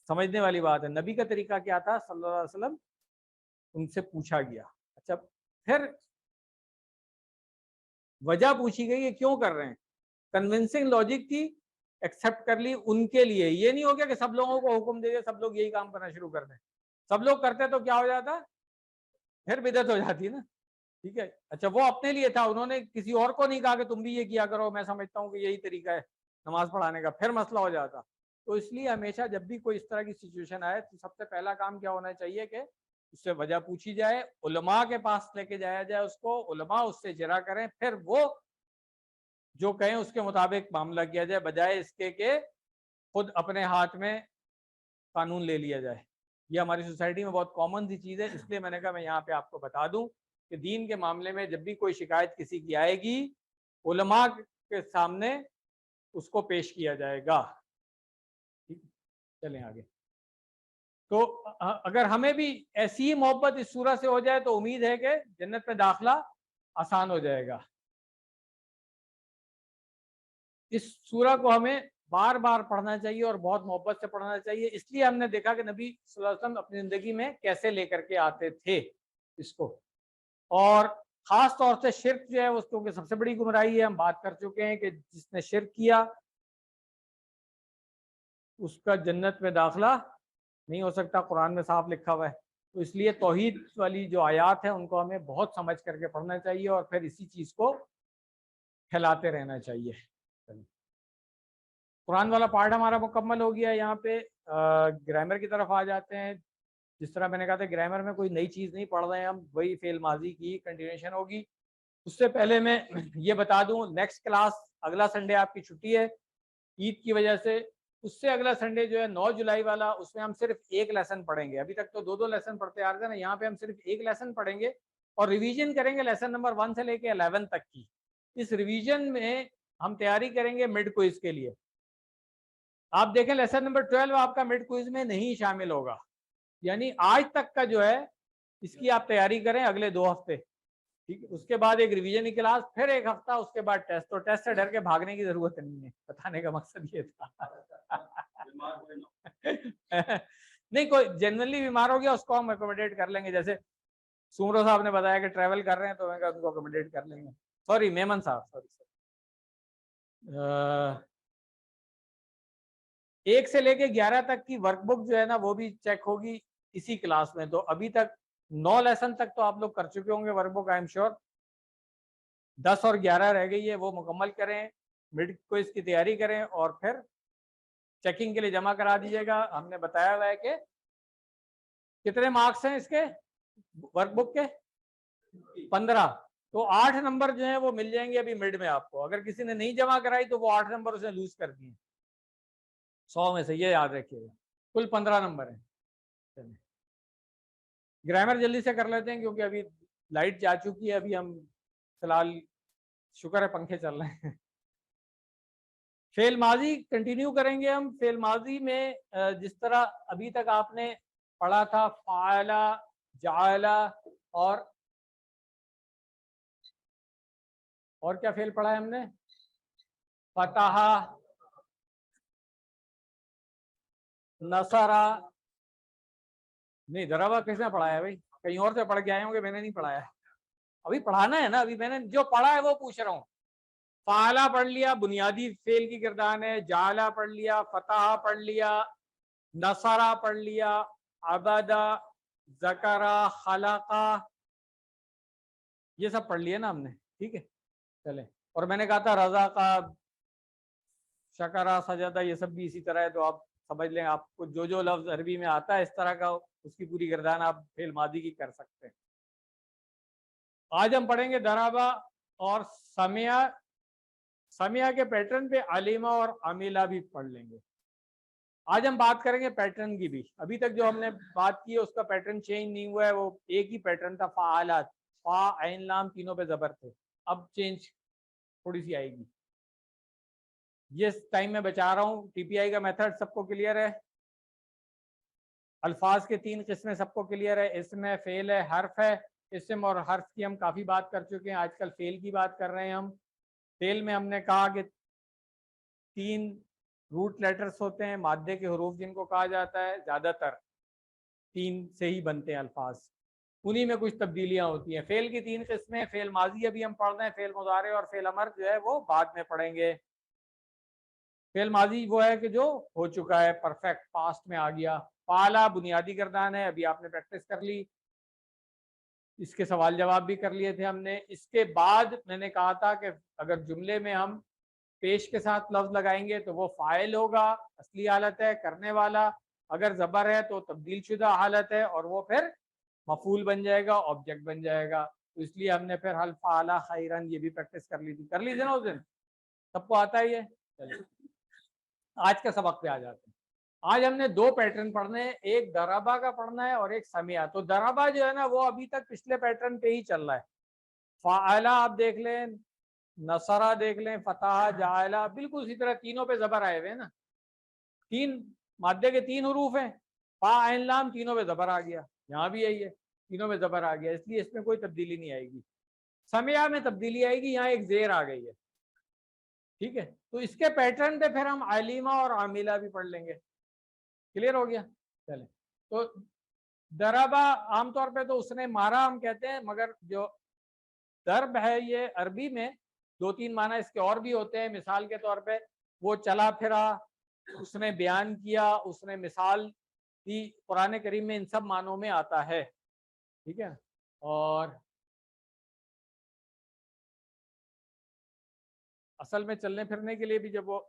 سمجھنے والی بات ہے. نبی کا طریقہ کیا تھا صلی اللہ علیہ وسلم، ان سے پوچھا گیا. اچھا پھر وجہ پوچھی گئی کہ کیوں کر رہے ہیں، کنونسنگ لاجک تھی، ایکسپٹ کر لی ان کے لیے. یہ نہیں ہو گیا کہ سب لوگوں کو حکم دے دے سب لوگ یہی کام کرنا شروع کر دیں. سب لوگ کرتے تو کیا ہو جاتا، پھر بدعت ہو جاتی نا. ٹھیک ہے. اچھا وہ اپنے لیے تھا، انہوں نے کسی اور کو نہیں کہا کہ تم بھی یہ کیا کرو، میں سمجھتا ہوں کہ یہی طریقہ ہے نماز پڑھانے کا، پھر مسئلہ ہو جاتا. تو اس لیے ہمیشہ جب بھی کوئی اس طرح کی سچویشن آئے تو سب سے پہلا کام کیا ہونا چاہیے کہ اس سے وجہ پوچھی جائے، علماء کے پاس لے کے جایا جائے اس کو، علماء اس سے جرا کریں، پھر وہ جو کہیں اس کے مطابق معاملہ کیا جائے، بجائے اس کے کہ خود اپنے ہاتھ میں قانون لے لیا جائے. یہ ہماری سوسائٹی میں بہت کامن سی چیز ہے. اس لیے میں نے کہا میں یہاں پہ آپ کو بتا دوں کہ دین کے معاملے میں جب بھی کوئی شکایت کسی کی آئے گی، علماء کے سامنے اس کو پیش کیا جائے گا. چلیں آگے. تو اگر ہمیں بھی ایسی ہی محبت اس سورہ سے ہو جائے تو امید ہے کہ جنت میں داخلہ آسان ہو جائے گا. اس سورہ کو ہمیں بار بار پڑھنا چاہیے اور بہت محبت سے پڑھنا چاہیے. اس لیے ہم نے دیکھا کہ نبی صلی اللہ علیہ وسلم اپنی زندگی میں کیسے لے کر کے آتے تھے اس کو. اور خاص طور سے شرک جو ہے اس کیونکہ سب سے بڑی گمراہی ہے، ہم بات کر چکے ہیں کہ جس نے شرک کیا اس کا جنت میں داخلہ نہیں ہو سکتا، قرآن میں صاف لکھا ہوا ہے. تو اس لیے توحید والی جو آیات ہیں ان کو ہمیں بہت سمجھ کر کے پڑھنا چاہیے اور پھر اسی چیز کو پھیلاتے رہنا چاہیے. قرآن والا پارٹ ہمارا مکمل ہو گیا. یہاں پہ گرامر کی طرف آ جاتے ہیں. جس طرح میں نے کہا تھا گرامر میں کوئی نئی چیز نہیں پڑھ رہے ہیں ہم، وہی فعل ماضی کی کنٹینیوشن ہوگی. اس سے پہلے میں یہ بتا دوں نیکسٹ کلاس اگلا سنڈے آپ کی چھٹی ہے عید کی وجہ سے. اس سے اگلا سنڈے جو ہے 9 جولائی والا، اس میں ہم صرف ایک لیسن پڑھیں گے. ابھی تک تو 2 لیسن پڑھتے آ رہے تھے نا، یہاں پہ ہم صرف ایک لیسن پڑھیں گے اور ریویژن کریں گے لیسن نمبر 1 سے لے کے 11 تک کی. اس ریویژن میں ہم تیاری کریں گے مڈ کوئز کے لیے. آپ دیکھیں لیسن نمبر 12 آپ کا مڈ کوئز میں نہیں شامل ہوگا، یعنی آج تک کا جو ہے اس کی آپ تیاری کریں اگلے 2 ہفتے. ٹھیک ہے. اس کے بعد ایک ریویژن کی کلاس, پھر ایک ہفتہ, اس کے بعد ٹیسٹ. تو ٹیسٹ سے ڈر کے بھاگنے کی ضرورت نہیں ہے, بتانے کا مقصد یہ تھا. نہیں, کوئی جنرلی بیمار ہو گیا اس کو ہم اکوموڈیٹ کر لیں گے. جیسے سومرو صاحب نے بتایا کہ ٹریول کر رہے ہیں تو میں کہا ان کو اکوموڈیٹ کر لیں گے. سوری میمن صاحب, سوری سر. 1 سے لے کے 11 تک کی ورک بک جو ہے نا وہ بھی چیک ہوگی اسی کلاس میں. تو ابھی تک 9 لیسن تک تو آپ لوگ کر چکے ہوں گے work book, I am sure. 10 اور 11 رہ گئی ہے, وہ مکمل کریں, مڈ کوئز کی تیاری کریں اور پھر چیکنگ کے لیے جمع کرا دیجیے گا. ہم نے بتایا ہوا ہے کہ کتنے مارکس ہیں اس کے ورک بک کے, 15. تو 8 نمبر جو ہیں وہ مل جائیں گے ابھی مڈ میں آپ کو. اگر کسی نے نہیں جمع کرائی تو وہ 8 نمبر اسے لوز کر دیے 100 میں سے, یہ یاد رکھیے گا. کل 15 نمبر ہیں. گرامر جلدی سے کر لیتے ہیں کیونکہ ابھی لائٹ جا چکی ہے. ابھی ہم فی الحال شکر ہے پنکھے چل رہے ہیں. فعل ماضی کنٹینیو کریں گے ہم. فعل ماضی میں جس طرح ابھی تک آپ نے پڑھا تھا, فعل, جعل اور کیا فعل پڑھا ہے ہم نے, فتح, نصر. نہیں ضربہ کس نے پڑھایا بھائی, کہیں اور سے پڑھ کے آئے ہوں گے, میں نے نہیں پڑھایا. ابھی پڑھانا ہے نا, ابھی میں نے جو پڑھا ہے وہ پوچھ رہا ہوں. فعلا پڑھ لیا, بنیادی فعل کی گردان ہے. جعلا پڑھ لیا, فتح پڑھ لیا, نصرہ پڑھ لیا, عبدا, ذکرہ, خلقہ, یہ سب پڑھ لیے نا ہم نے. ٹھیک ہے چلیں. اور میں نے کہا تھا رضا کا, شکرہ, سجدہ, یہ سب بھی اسی طرح ہے. تو آپ سمجھ لیں, آپ کو جو جو لفظ عربی میں آتا ہے اس طرح کا, اس کی پوری گردان آپ فعل ماضی کی کر سکتے ہیں. آج ہم پڑھیں گے ضربہ اور سمع. سمع کے پیٹرن پہ علیمہ اور عمیلہ بھی پڑھ لیں گے. آج ہم بات کریں گے پیٹرن کی بھی. ابھی تک جو ہم نے بات کی ہے اس کا پیٹرن چینج نہیں ہوا ہے, وہ ایک ہی پیٹرن تھا. فعالات, فا, عین, لام تینوں پہ زبر تھے. اب چینج تھوڑی سی آئے گی. یہ ٹائم میں بچا رہا ہوں. ٹی پی آئی کا میتھڈ سب کو کلیئر ہے. الفاظ کے 3 قسمیں سب کو کلیئر ہے. اسم ہے, فعل ہے, حرف ہے. اسم اور حرف کی ہم کافی بات کر چکے ہیں, آج کل فعل کی بات کر رہے ہیں ہم. فعل میں ہم نے کہا کہ 3 روٹ لیٹرز ہوتے ہیں, مادے کے حروف جن کو کہا جاتا ہے. زیادہ تر 3 سے ہی بنتے ہیں الفاظ, انہی میں کچھ تبدیلیاں ہوتی ہیں. فعل کی 3 قسمیں. فعل ماضی ابھی ہم پڑھ رہے ہیں, فعل مضارع اور فعل امر جو ہے وہ بعد میں پڑھیں گے. فعل ماضی وہ ہے کہ جو ہو چکا ہے, پرفیکٹ پاسٹ میں آ گیا. فعلا بنیادی گردان ہے, ابھی آپ نے پریکٹس کر لی, اس کے سوال جواب بھی کر لیے تھے ہم نے. اس کے بعد میں نے کہا تھا کہ اگر جملے میں ہم پیش کے ساتھ لفظ لگائیں گے تو وہ فاعل ہوگا, اصلی حالت ہے, کرنے والا. اگر زبر ہے تو تبدیل شدہ حالت ہے, اور وہ پھر مفعول بن جائے گا, آبجیکٹ بن جائے گا. تو اس لیے ہم نے پھر حل فعل خیرن یہ بھی پریکٹس کر لی تھی نا اس دن. سب کو آتا ہے یہ. چلیے آج کا سبق پہ آ جاتے ہیں. آج ہم نے 2 پیٹرن پڑھنے ہیں, ایک ضربہ کا پڑھنا ہے اور ایک سمع. تو ضربہ جو ہے نا وہ ابھی تک پچھلے پیٹرن پہ ہی چل رہا ہے. فعلا آپ دیکھ لیں, نصرہ دیکھ لیں, فتح, جعلہ, بالکل اسی طرح تینوں پہ زبر آئے ہوئے ہیں نا. 3 مادے کے 3 حروف ہیں, فا, عین, لام, تینوں پہ زبر آ گیا. یہاں بھی یہی ہے, تینوں پہ زبر آ گیا, اس لیے اس میں کوئی تبدیلی نہیں آئے گی. سمع میں تبدیلی آئے گی, یہاں ایک زیر آ گئی ہے. ٹھیک ہے, تو اس کے پیٹرن پہ پھر ہم علیمہ اور عاملہ بھی پڑھ لیں گے. کلیئر ہو گیا. چلیں, تو ضربہ عام طور پہ تو اس نے مارا ہم کہتے ہیں, مگر جو ضرب ہے یہ عربی میں 2-3 معنی اس کے اور بھی ہوتے ہیں. مثال کے طور پہ وہ چلا پھرا, اس نے بیان کیا, اس نے مثال دی. قرآن کریم میں ان سب معنوں میں آتا ہے. ٹھیک ہے, اور اصل میں چلنے پھرنے کے لیے بھی جب وہ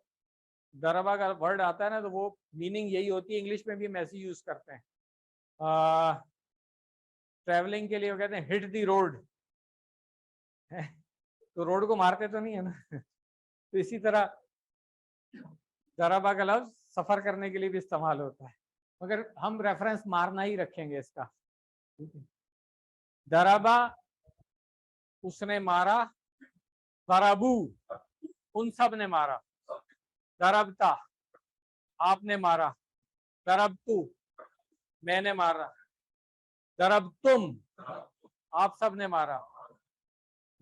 ضربہ کا ورڈ آتا ہے نا تو وہ میننگ یہی ہوتی ہے. انگلش میں بھی ہم ایسی یوز کرتے ہیں. ٹریولنگ کے لیے وہ کہتے ہیں ہٹ دی روڈ, تو روڈ کو مارتے تو نہیں ہے نا. تو اسی طرح ضربہ کا لفظ سفر کرنے کے لیے بھی استعمال ہوتا ہے, مگر ہم ریفرنس مارنا ہی رکھیں گے اس کا. ضربہ اس نے مارا, ضربو ان سب نے مارا, ضربتا آپ نے مارا, ضربتو میں نے مارا, ضربتم آپ سب نے مارا,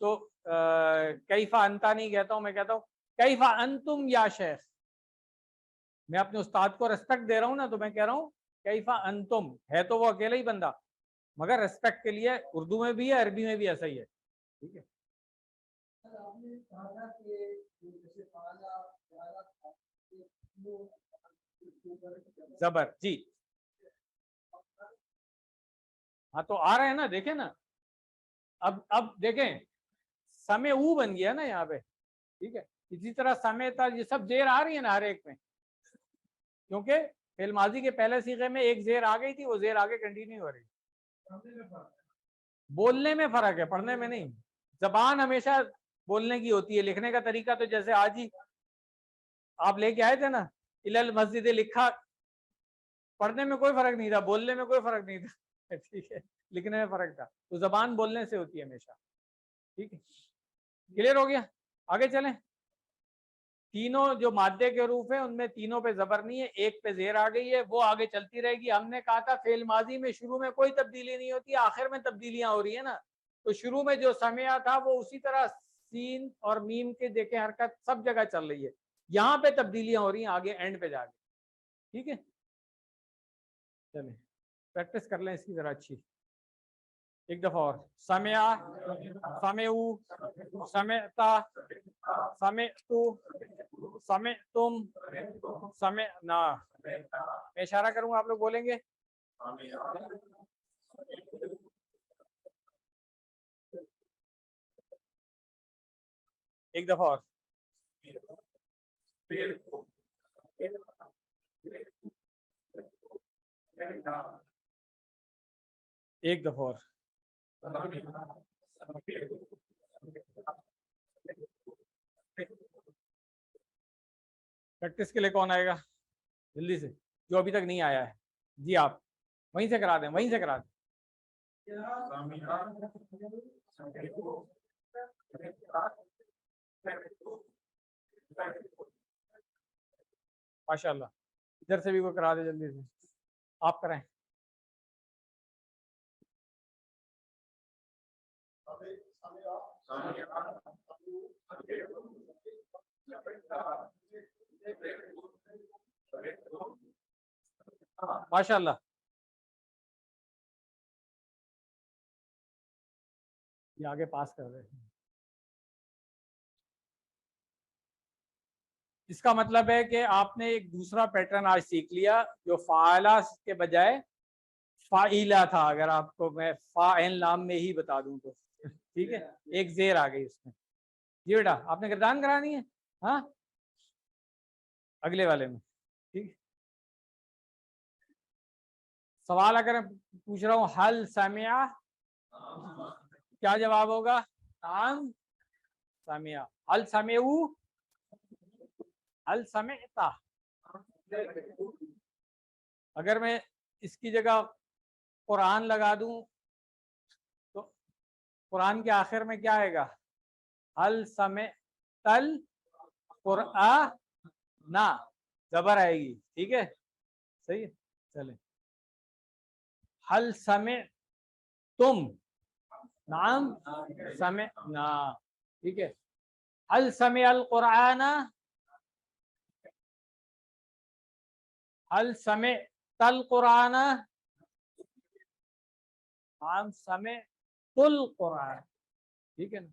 تو کیفا انتا نہیں کہتا ہوں، میں کہتا ہوں کیفا انتم یا شیخ. میں اپنے استاد کو ریسپیکٹ دے رہا ہوں نا، تو میں کہہ رہا ہوں کیفا انتم. ہے تو وہ اکیلا ہی بندہ، مگر ریسپیکٹ کے لیے اردو میں بھی ہے، عربی میں بھی ایسا ہی ہے. ٹھیک ہے. آپ نے کہا کہ جیسے زبر جی ہاں تو آ رہے ہیں نا، دیکھیں نا اب دیکھیں سمے او بن گیا نا یہاں پہ. ٹھیک ہے. اسی طرح سمے تھا، یہ سب زیر آ رہی ہے نا ہر ایک میں، کیونکہ فعل ماضی کے پہلے صیغے میں ایک زیر آ گئی تھی، وہ زیر آگے کنٹینیو ہو رہی. بولنے میں فرق ہے، پڑھنے میں نہیں. زبان ہمیشہ بولنے کی ہوتی ہے، لکھنے کا طریقہ تو جیسے آج ہی آپ لے کے آئے تھے نا الل مسجد لکھا، پڑھنے میں کوئی فرق نہیں تھا، بولنے میں کوئی فرق نہیں تھا. ٹھیک ہے. لکھنے میں فرق تھا. تو زبان بولنے سے ہوتی ہے ہمیشہ. ٹھیک ہے. کلیئر ہو گیا؟ آگے چلیں. تینوں جو مادے کے حروف ہیں ان میں تینوں پہ زبر نہیں ہے، ایک پہ زیر آ گئی ہے، وہ آگے چلتی رہے گی. ہم نے کہا تھا فعل ماضی میں شروع میں کوئی تبدیلی نہیں ہوتی، آخر میں تبدیلیاں ہو رہی ہیں نا. تو شروع میں جو سمعہ تھا وہ اسی طرح سین اور میم کے دیکھیں حرکت سب جگہ چل رہی ہے، یہاں پہ تبدیلیاں ہو رہی ہیں آگے اینڈ پہ جا کے. ٹھیک ہے. چلیں پریکٹس کر لیں اس کی ذرا اچھی ایک دفعہ اور. سمعہ، سمعو، سمعتا، سمعتو، سمعتم، سمعنا. میں اشارہ کروں گا آپ لوگ بولیں گے. ایک دفعہ اور. ایک دفعہ اور. پریکٹس کے لیے کون آئے گا جلدی سے، جو ابھی تک نہیں آیا ہے؟ جی آپ وہیں سے کرا دیں، وہیں سے کرا دیں. ماشاء اللہ. ادھر سے بھی کوئی کرا دے جلدی سے. آپ کریں. ماشاء اللہ. یہ آگے پاس کر دیں. اس کا مطلب ہے کہ آپ نے ایک دوسرا پیٹرن آج سیکھ لیا جو فاعلہ کے بجائے فاعلہ تھا. اگر آپ کو میں فاعل نام میں ہی بتا دوں تو ٹھیک ہے، ایک زیر آ گئی اس میں. جی بیٹا آپ نے گردان کرانی ہے ہاں اگلے والے میں. ٹھیک. سوال اگر پوچھ رہا ہوں حل سمع، کیا جواب ہوگا؟ نعم سمع. حل سمعو، حل سمعتا. اگر میں اس کی جگہ قرآن لگا دوں تو قرآن کے آخر میں کیا آئے گا؟ حل سمعت القرآن، زبر آئے گی. ٹھیک ہے صحیح ہے. چلیں. حل سمعتم، نعم سمعنا. ٹھیک ہے. حل سمع القرآن، حل سمعت القرآن، نعم سمعت القرآن. ٹھیک ہے نا.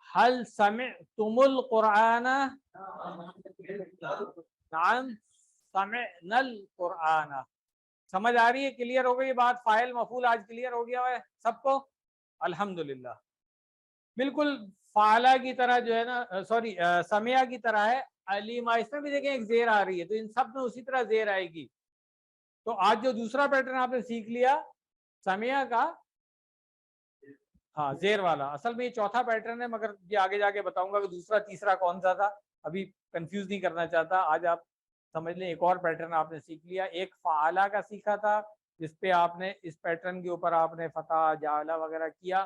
حل سمعتم القرآن، نعم سمعنا القرآن. سمجھ آ رہی ہے؟ کلیئر ہو گئی بات؟ فاعل مفعول آج کلیئر ہو گیا ہے سب کو الحمدللہ. بالکل فعلہ کی طرح جو ہے نا، سوری سمعہ کی طرح ہے. علیمہ اس میں بھی دیکھیں ایک زیر آ رہی ہے، تو ان سب میں اسی طرح زیر آئے گی. تو آج جو دوسرا پیٹرن آپ نے سیکھ لیا سمعہ کا، ہاں زیر والا، اصل میں یہ چوتھا پیٹرن ہے، مگر یہ آگے جا کے بتاؤں گا کہ دوسرا تیسرا کون سا تھا. ابھی کنفیوز نہیں کرنا چاہتا. آج آپ سمجھ لیں ایک اور پیٹرن آپ نے سیکھ لیا. ایک فعلہ کا سیکھا تھا جس پہ آپ نے اس پیٹرن کے اوپر آپ نے فتح جعلہ وغیرہ کیا.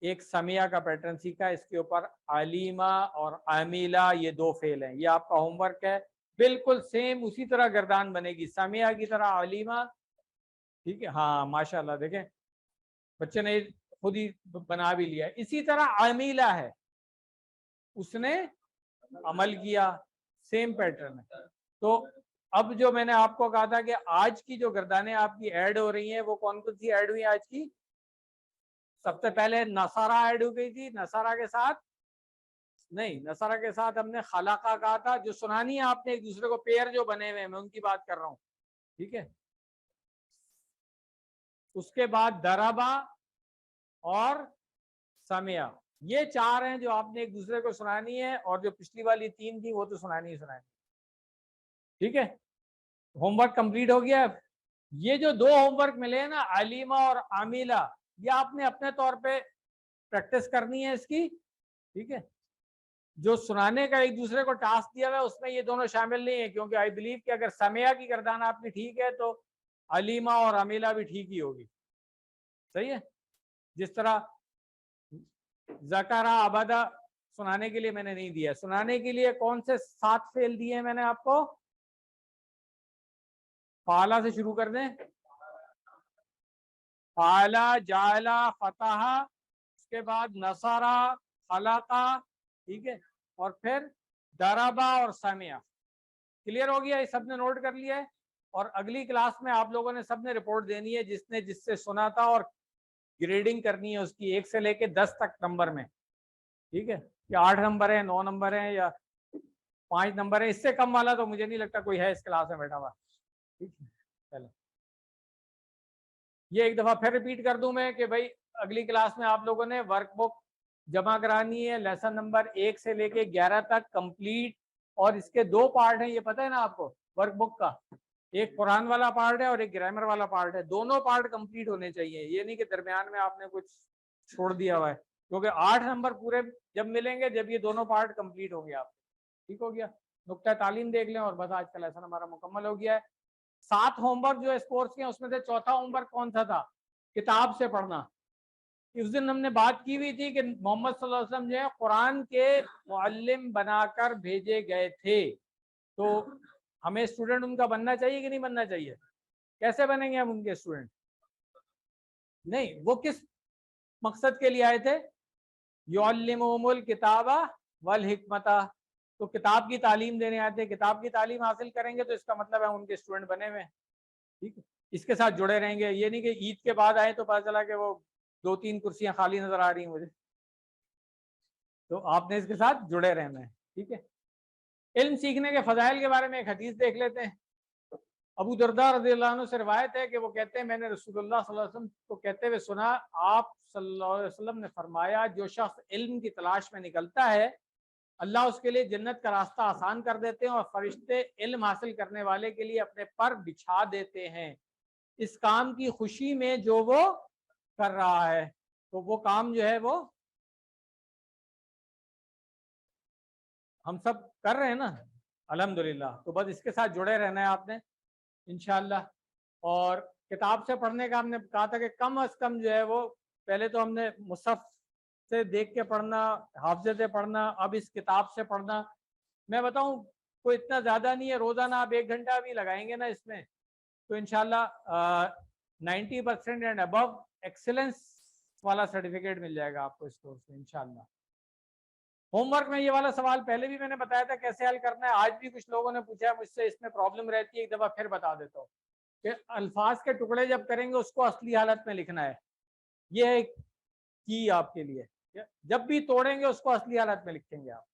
ایک سمعہ کا پیٹرن سیکھا، اس کے اوپر علیمہ اور عاملہ یہ دو فعل ہیں. یہ آپ کا ہوم ورک ہے. بالکل سیم اسی طرح گردان بنے گی، سمعہ کی طرح علیمہ. ٹھیک ہے ہاں ماشاء اللہ. دیکھیں بچے نے خود ہی بنا بھی لیا. اسی طرح عمیلہ ہے, اس نے عمل کیا, سیم پیٹرن ہے. تو اب جو میں نے آپ کو کہا تھا کہ آج کی جو گردانیں آپ کی ایڈ ہو رہی ہیں وہ کون کون سی ایڈ ہوئی آج کی؟ سب سے پہلے نصارہ ایڈ ہو گئی تھی. نصارہ کے ساتھ نہیں, نصارہ کے ساتھ ہم نے خلاقہ کہا تھا. جو سنانی ہے آپ نے ایک دوسرے کو, پیر جو بنے ہوئے ہیں, میں ان کی بات کر رہا ہوں, ٹھیک ہے. اس کے بعد دربا اور سمیا, یہ چار ہیں جو آپ نے ایک دوسرے کو سنانی ہے, اور جو پچھلی والی تین تھی وہ تو سنانی ہی سنانی. ٹھیک ہے, ہوم ورک کمپلیٹ ہو گیا. یہ جو دو ہوم ورک ملے ہیں نا, علیمہ اور عاملہ, یہ آپ نے اپنے طور پہ پریکٹس کرنی ہے اس کی. ٹھیک ہے, جو سنانے کا ایک دوسرے کو ٹاسک دیا ہوا ہے اس میں یہ دونوں شامل نہیں ہے, کیونکہ آئی بلیو کہ اگر سمیہ کی گردان آپ کی ٹھیک ہے تو علیمہ اور عاملہ بھی ٹھیک ہی ہوگی. صحیح ہے. جس طرح ذکرہ عبدہ سنانے کے لیے میں نے نہیں دیا. سنانے کے لیے کون سے 7 فعل دیے ہیں میں نے آپ کو؟ فعلا سے شروع کر دیں. فعلا, جعلا, فتح, اس کے بعد نصرہ, خلقہ, ٹھیک ہے, اور پھر دربا اور سمیا. کلیئر ہو گیا؟ یہ سب نے نوٹ کر لیا ہے. اور اگلی کلاس میں آپ لوگوں نے سب نے رپورٹ دینی ہے, جس نے جس سے سنا تھا, اور گریڈنگ کرنی ہے اس کی 1 سے لے کے 10 تک نمبر میں. ٹھیک ہے, کہ 8 نمبر ہیں, 9 نمبر ہیں, یا 5 نمبر ہیں. اس سے کم والا تو مجھے نہیں لگتا کوئی ہے اس کلاس میں بیٹھا ہوا. ٹھیک ہے, چلو یہ ایک دفعہ پھر ریپیٹ کر دوں میں کہ بھائی اگلی کلاس میں آپ لوگوں نے ورک بک جمع کرانی ہے, لیسن نمبر 1 سے لے کے 11 تک کمپلیٹ. اور اس کے 2 پارٹ ہیں, یہ پتہ ہے نا آپ کو ورک بک کا, ایک قرآن والا پارٹ ہے اور ایک گرامر والا پارٹ ہے. دونوں پارٹ کمپلیٹ ہونے چاہیے, یہ نہیں کہ درمیان میں آپ نے کچھ چھوڑ دیا ہوا ہے, کیونکہ 8 نمبر پورے جب ملیں گے جب یہ دونوں پارٹ کمپلیٹ ہوں گے آپ. ٹھیک ہو گیا؟ نقطہ تعلیم دیکھ لیں, اور بس آج کا لیسن ہمارا مکمل ہو گیا ہے. 7 ہوم ورک جو اس کورس کے ہیں اس میں سے چوتھا ہوم ورک کون سا تھا؟ کتاب سے پڑھنا. اس دن ہم نے بات کی ہوئی تھی کہ محمد صلی اللہ علیہ وسلم جو ہے قرآن کے معلم بنا کر بھیجے گئے تھے, تو ہمیں اسٹوڈنٹ ان کا بننا چاہیے کہ نہیں بننا چاہیے؟ کیسے بنیں گے ہم ان کے اسٹوڈنٹ؟ نہیں, وہ کس مقصد کے لیے آئے تھے؟ یعلمہم الکتاب والحکمت, تو کتاب کی تعلیم دینے آتے ہیں. کتاب کی تعلیم حاصل کریں گے تو اس کا مطلب ہے ان کے اسٹوڈنٹ بنے ہوئے ہیں. ٹھیک ہے, اس کے ساتھ جڑے رہیں گے. یہ نہیں کہ عید کے بعد آئے تو پتہ چلا کہ وہ 2-3 کرسیاں خالی نظر آ رہی ہیں مجھے, تو آپ نے اس کے ساتھ جڑے رہنا ہے. ٹھیک ہے, علم سیکھنے کے فضائل کے بارے میں ایک حدیث دیکھ لیتے ہیں. ابو درداء رضی اللہ عنہ سے روایت ہے کہ وہ کہتے ہیں میں نے رسول اللہ صلی اللہ علیہ وسلم کو کہتے ہوئے سنا, آپ صلی اللہ علیہ وسلم نے فرمایا جو شخص علم کی تلاش میں نکلتا ہے اللہ اس کے لیے جنت کا راستہ آسان کر دیتے ہیں, اور فرشتے علم حاصل کرنے والے کے لیے اپنے پر بچھا دیتے ہیں اس کام کی خوشی میں جو وہ کر رہا ہے. تو وہ کام جو ہے وہ ہم سب کر رہے ہیں نا الحمدللہ. تو بس اس کے ساتھ جڑے رہنا ہے آپ نے انشاءاللہ. اور کتاب سے پڑھنے کا ہم نے کہا تھا کہ کم از کم جو ہے وہ پہلے تو ہم نے مصحف سے دیکھ کے پڑھنا, حافظے سے پڑھنا, اب اس کتاب سے پڑھنا. میں بتاؤں کوئی اتنا زیادہ نہیں ہے, روزانہ آپ 1 گھنٹہ بھی لگائیں گے نا اس میں تو انشاءاللہ 90% اینڈ ابو ایکسلنس والا سرٹیفکیٹ مل جائے گا آپ کو اس کورس میں انشاءاللہ. ہوم ورک میں یہ والا سوال پہلے بھی میں نے بتایا تھا کیسے حل کرنا ہے, آج بھی کچھ لوگوں نے پوچھا ہے مجھ سے, اس میں پرابلم رہتی ہے, ایک دفعہ پھر بتا دیتا ہوں کہ الفاظ کے ٹکڑے جب کریں گے اس کو اصلی حالت میں لکھنا ہے. یہ ہے کی آپ کے لیے, جب بھی توڑیں گے اس کو اصلی حالت میں لکھیں گے آپ.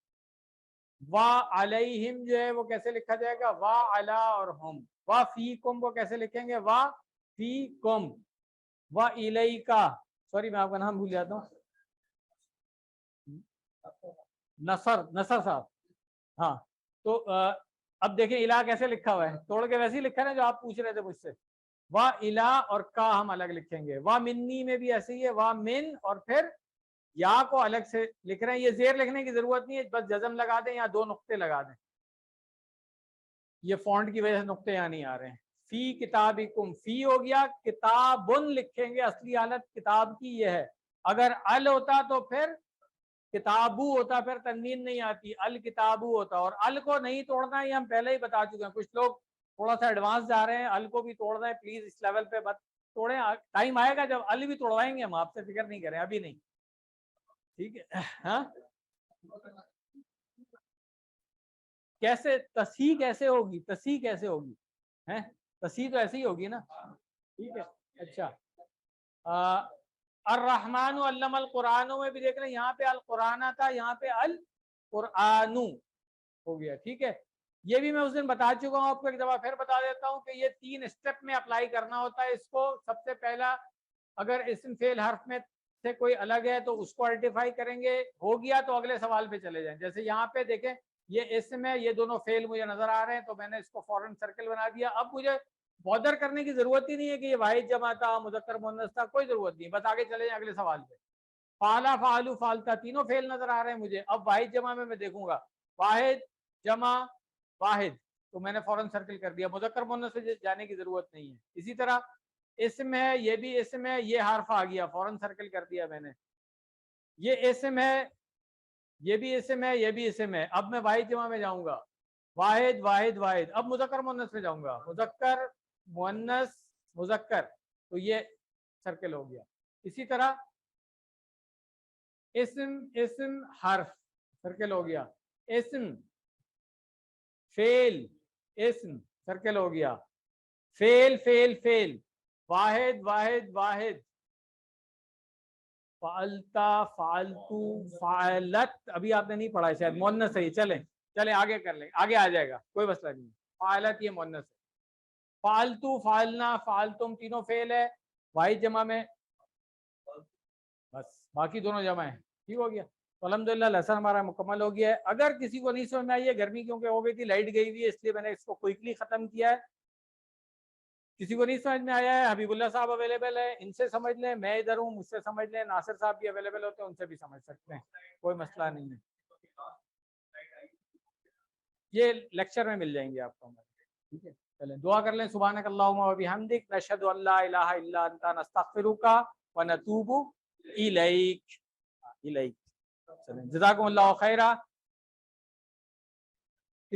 وا علیہم جو ہے وہ کیسے لکھا جائے گا؟ وا علی اور ہم. وا فی کم کو کیسے لکھیں گے؟ وا فی کم. وا الیکا, سوری میں آپ کا نام بھول جاتا ہوں, نصر صاحب. ہاں, تو اب دیکھیں الہ کیسے لکھا ہوا ہے, توڑ کے ویسے ہی لکھا نا جو آپ پوچھ رہے تھے مجھ سے. وا الہ اور کا ہم الگ لکھیں گے. وا منی میں بھی ایسے ہی ہے, وا من اور پھر یا کو الگ سے لکھ رہے ہیں. یہ زیر لکھنے کی ضرورت نہیں ہے, بس جزم لگا دیں یا 2 نقطے لگا دیں, یہ فونٹ کی وجہ سے نقطے یہاں نہیں آ رہے ہیں. فی کتابکم, فی ہو گیا, کتابن لکھیں گے, اصلی حالت کتاب کی یہ ہے. اگر ال ہوتا تو پھر کتابو ہوتا, پھر تنوین نہیں آتی, الکتابو ہوتا. اور ال کو نہیں توڑنا یہ ہم پہلے ہی بتا چکے ہیں. کچھ لوگ تھوڑا سا ایڈوانس جا رہے ہیں, ال کو بھی توڑ دیں پلیز, اس لیول پہ توڑیں, ٹائم آئے گا جب ال بھی توڑوائیں گے ہم, آپ سے فکر نہیں کریں, ابھی نہیں, ٹھیک ہے. ہاں کیسے تصحیح کیسے ہوگی, تصحیح کیسے ہوگی, ہیں تصحیح تو ایسے ہی ہوگی نا, ٹھیک ہے. اچھا الرحمن علم القرآن میں بھی دیکھ رہے ہیں, یہاں پہ القرآن تھا, یہاں پہ القرآن ہو گیا, ٹھیک ہے. یہ بھی میں اس دن بتا چکا ہوں آپ کو, ایک دفعہ پھر بتا دیتا ہوں کہ یہ 3 اسٹیپ میں اپلائی کرنا ہوتا ہے اس کو. سب سے پہلا اگر اسم فعل حرف میں سے کوئی الگ ہے تو اس کو آئیڈینٹیفائی کریں گے, ہو گیا تو اگلے سوال پہ چلے جائیں. جیسے یہاں پہ دیکھیں یہ اسم ہے, یہ دونوں فعل مجھے نظر آ رہے ہیں, تو میں نے اس کو فوراً سرکل بنا دیا. اب مجھے بادر کرنے کی ضرورت ہی نہیں ہے کہ یہ واحد جمع تھا, مذکر مؤنث تھا, کوئی ضرورت نہیں, بس آگے چلے جائیں اگلے سوال پہ. فعلا فعلو فعلتا تینوں فعل نظر آ رہے ہیں مجھے. اب واحد جمع میں دیکھوں گا واحد جمع واحد, تو میں نے فوراً سرکل کر دیا, مذکر مؤنث سے جانے کی ضرورت نہیں ہے. اسی طرح اسم ہے, یہ بھی اسم ہے, یہ حرف آ گیا, فوراً سرکل کر دیا میں نے. یہ اسم ہے, یہ بھی اسم ہے, یہ بھی اسم ہے. اب میں واحد جمع میں جاؤں گا, واحد واحد واحد. اب مذکر مؤنث میں جاؤں گا, مذکر مؤنث مذکر, تو یہ سرکل ہو گیا. اسی طرح اسم اسم حرف سرکل ہو گیا, اسم فعل اسم سرکل ہو گیا, فعل فعل فعل, واحد واحد واحد, فعلتا فعلتو فعلت, ابھی آپ نے نہیں پڑھا ہے شاید, مؤنث ہے. چلیں چلیں آگے کر لیں, آگے آ جائے گا, کوئی مسئلہ نہیں. فعلت یہ مؤنث ہے. فعلتو فعلنا فعلتم تینوں فعل ہے واحد جمع میں, بس باقی دونوں جمع ہیں, ٹھیک ہو گیا. تو الحمدللہ لیسن ہمارا مکمل ہو گیا ہے. اگر کسی کو نہیں سمجھ میں آئی ہے, گرمی کیونکہ ہو گئی تھی, لائٹ گئی ہوئی ہے, اس لیے میں نے اس کو کوئکلی ختم کیا ہے. کسی کو نہیں سمجھ میں آیا ہے, حبیب اللہ صاحب اویلیبل ہے, ان سے سمجھ لیں, میں ادھر ہوں, مجھ سے سمجھ لیں, ناصر صاحب بھی اویلیبل ہوتے ہیں, ان سے بھی سمجھ سکتے ہیں, کوئی مسئلہ نہیں ہے. یہ لیکچر میں مل جائیں گے آپ کو, ٹھیک ہے. چلیں دعا کر لیں. سبحانک اللہم و بحمدک, نشہد ان لا الہ الا انت, نستغفرک و نتوب الیک. چلیں جزاکم اللہ خیرہ.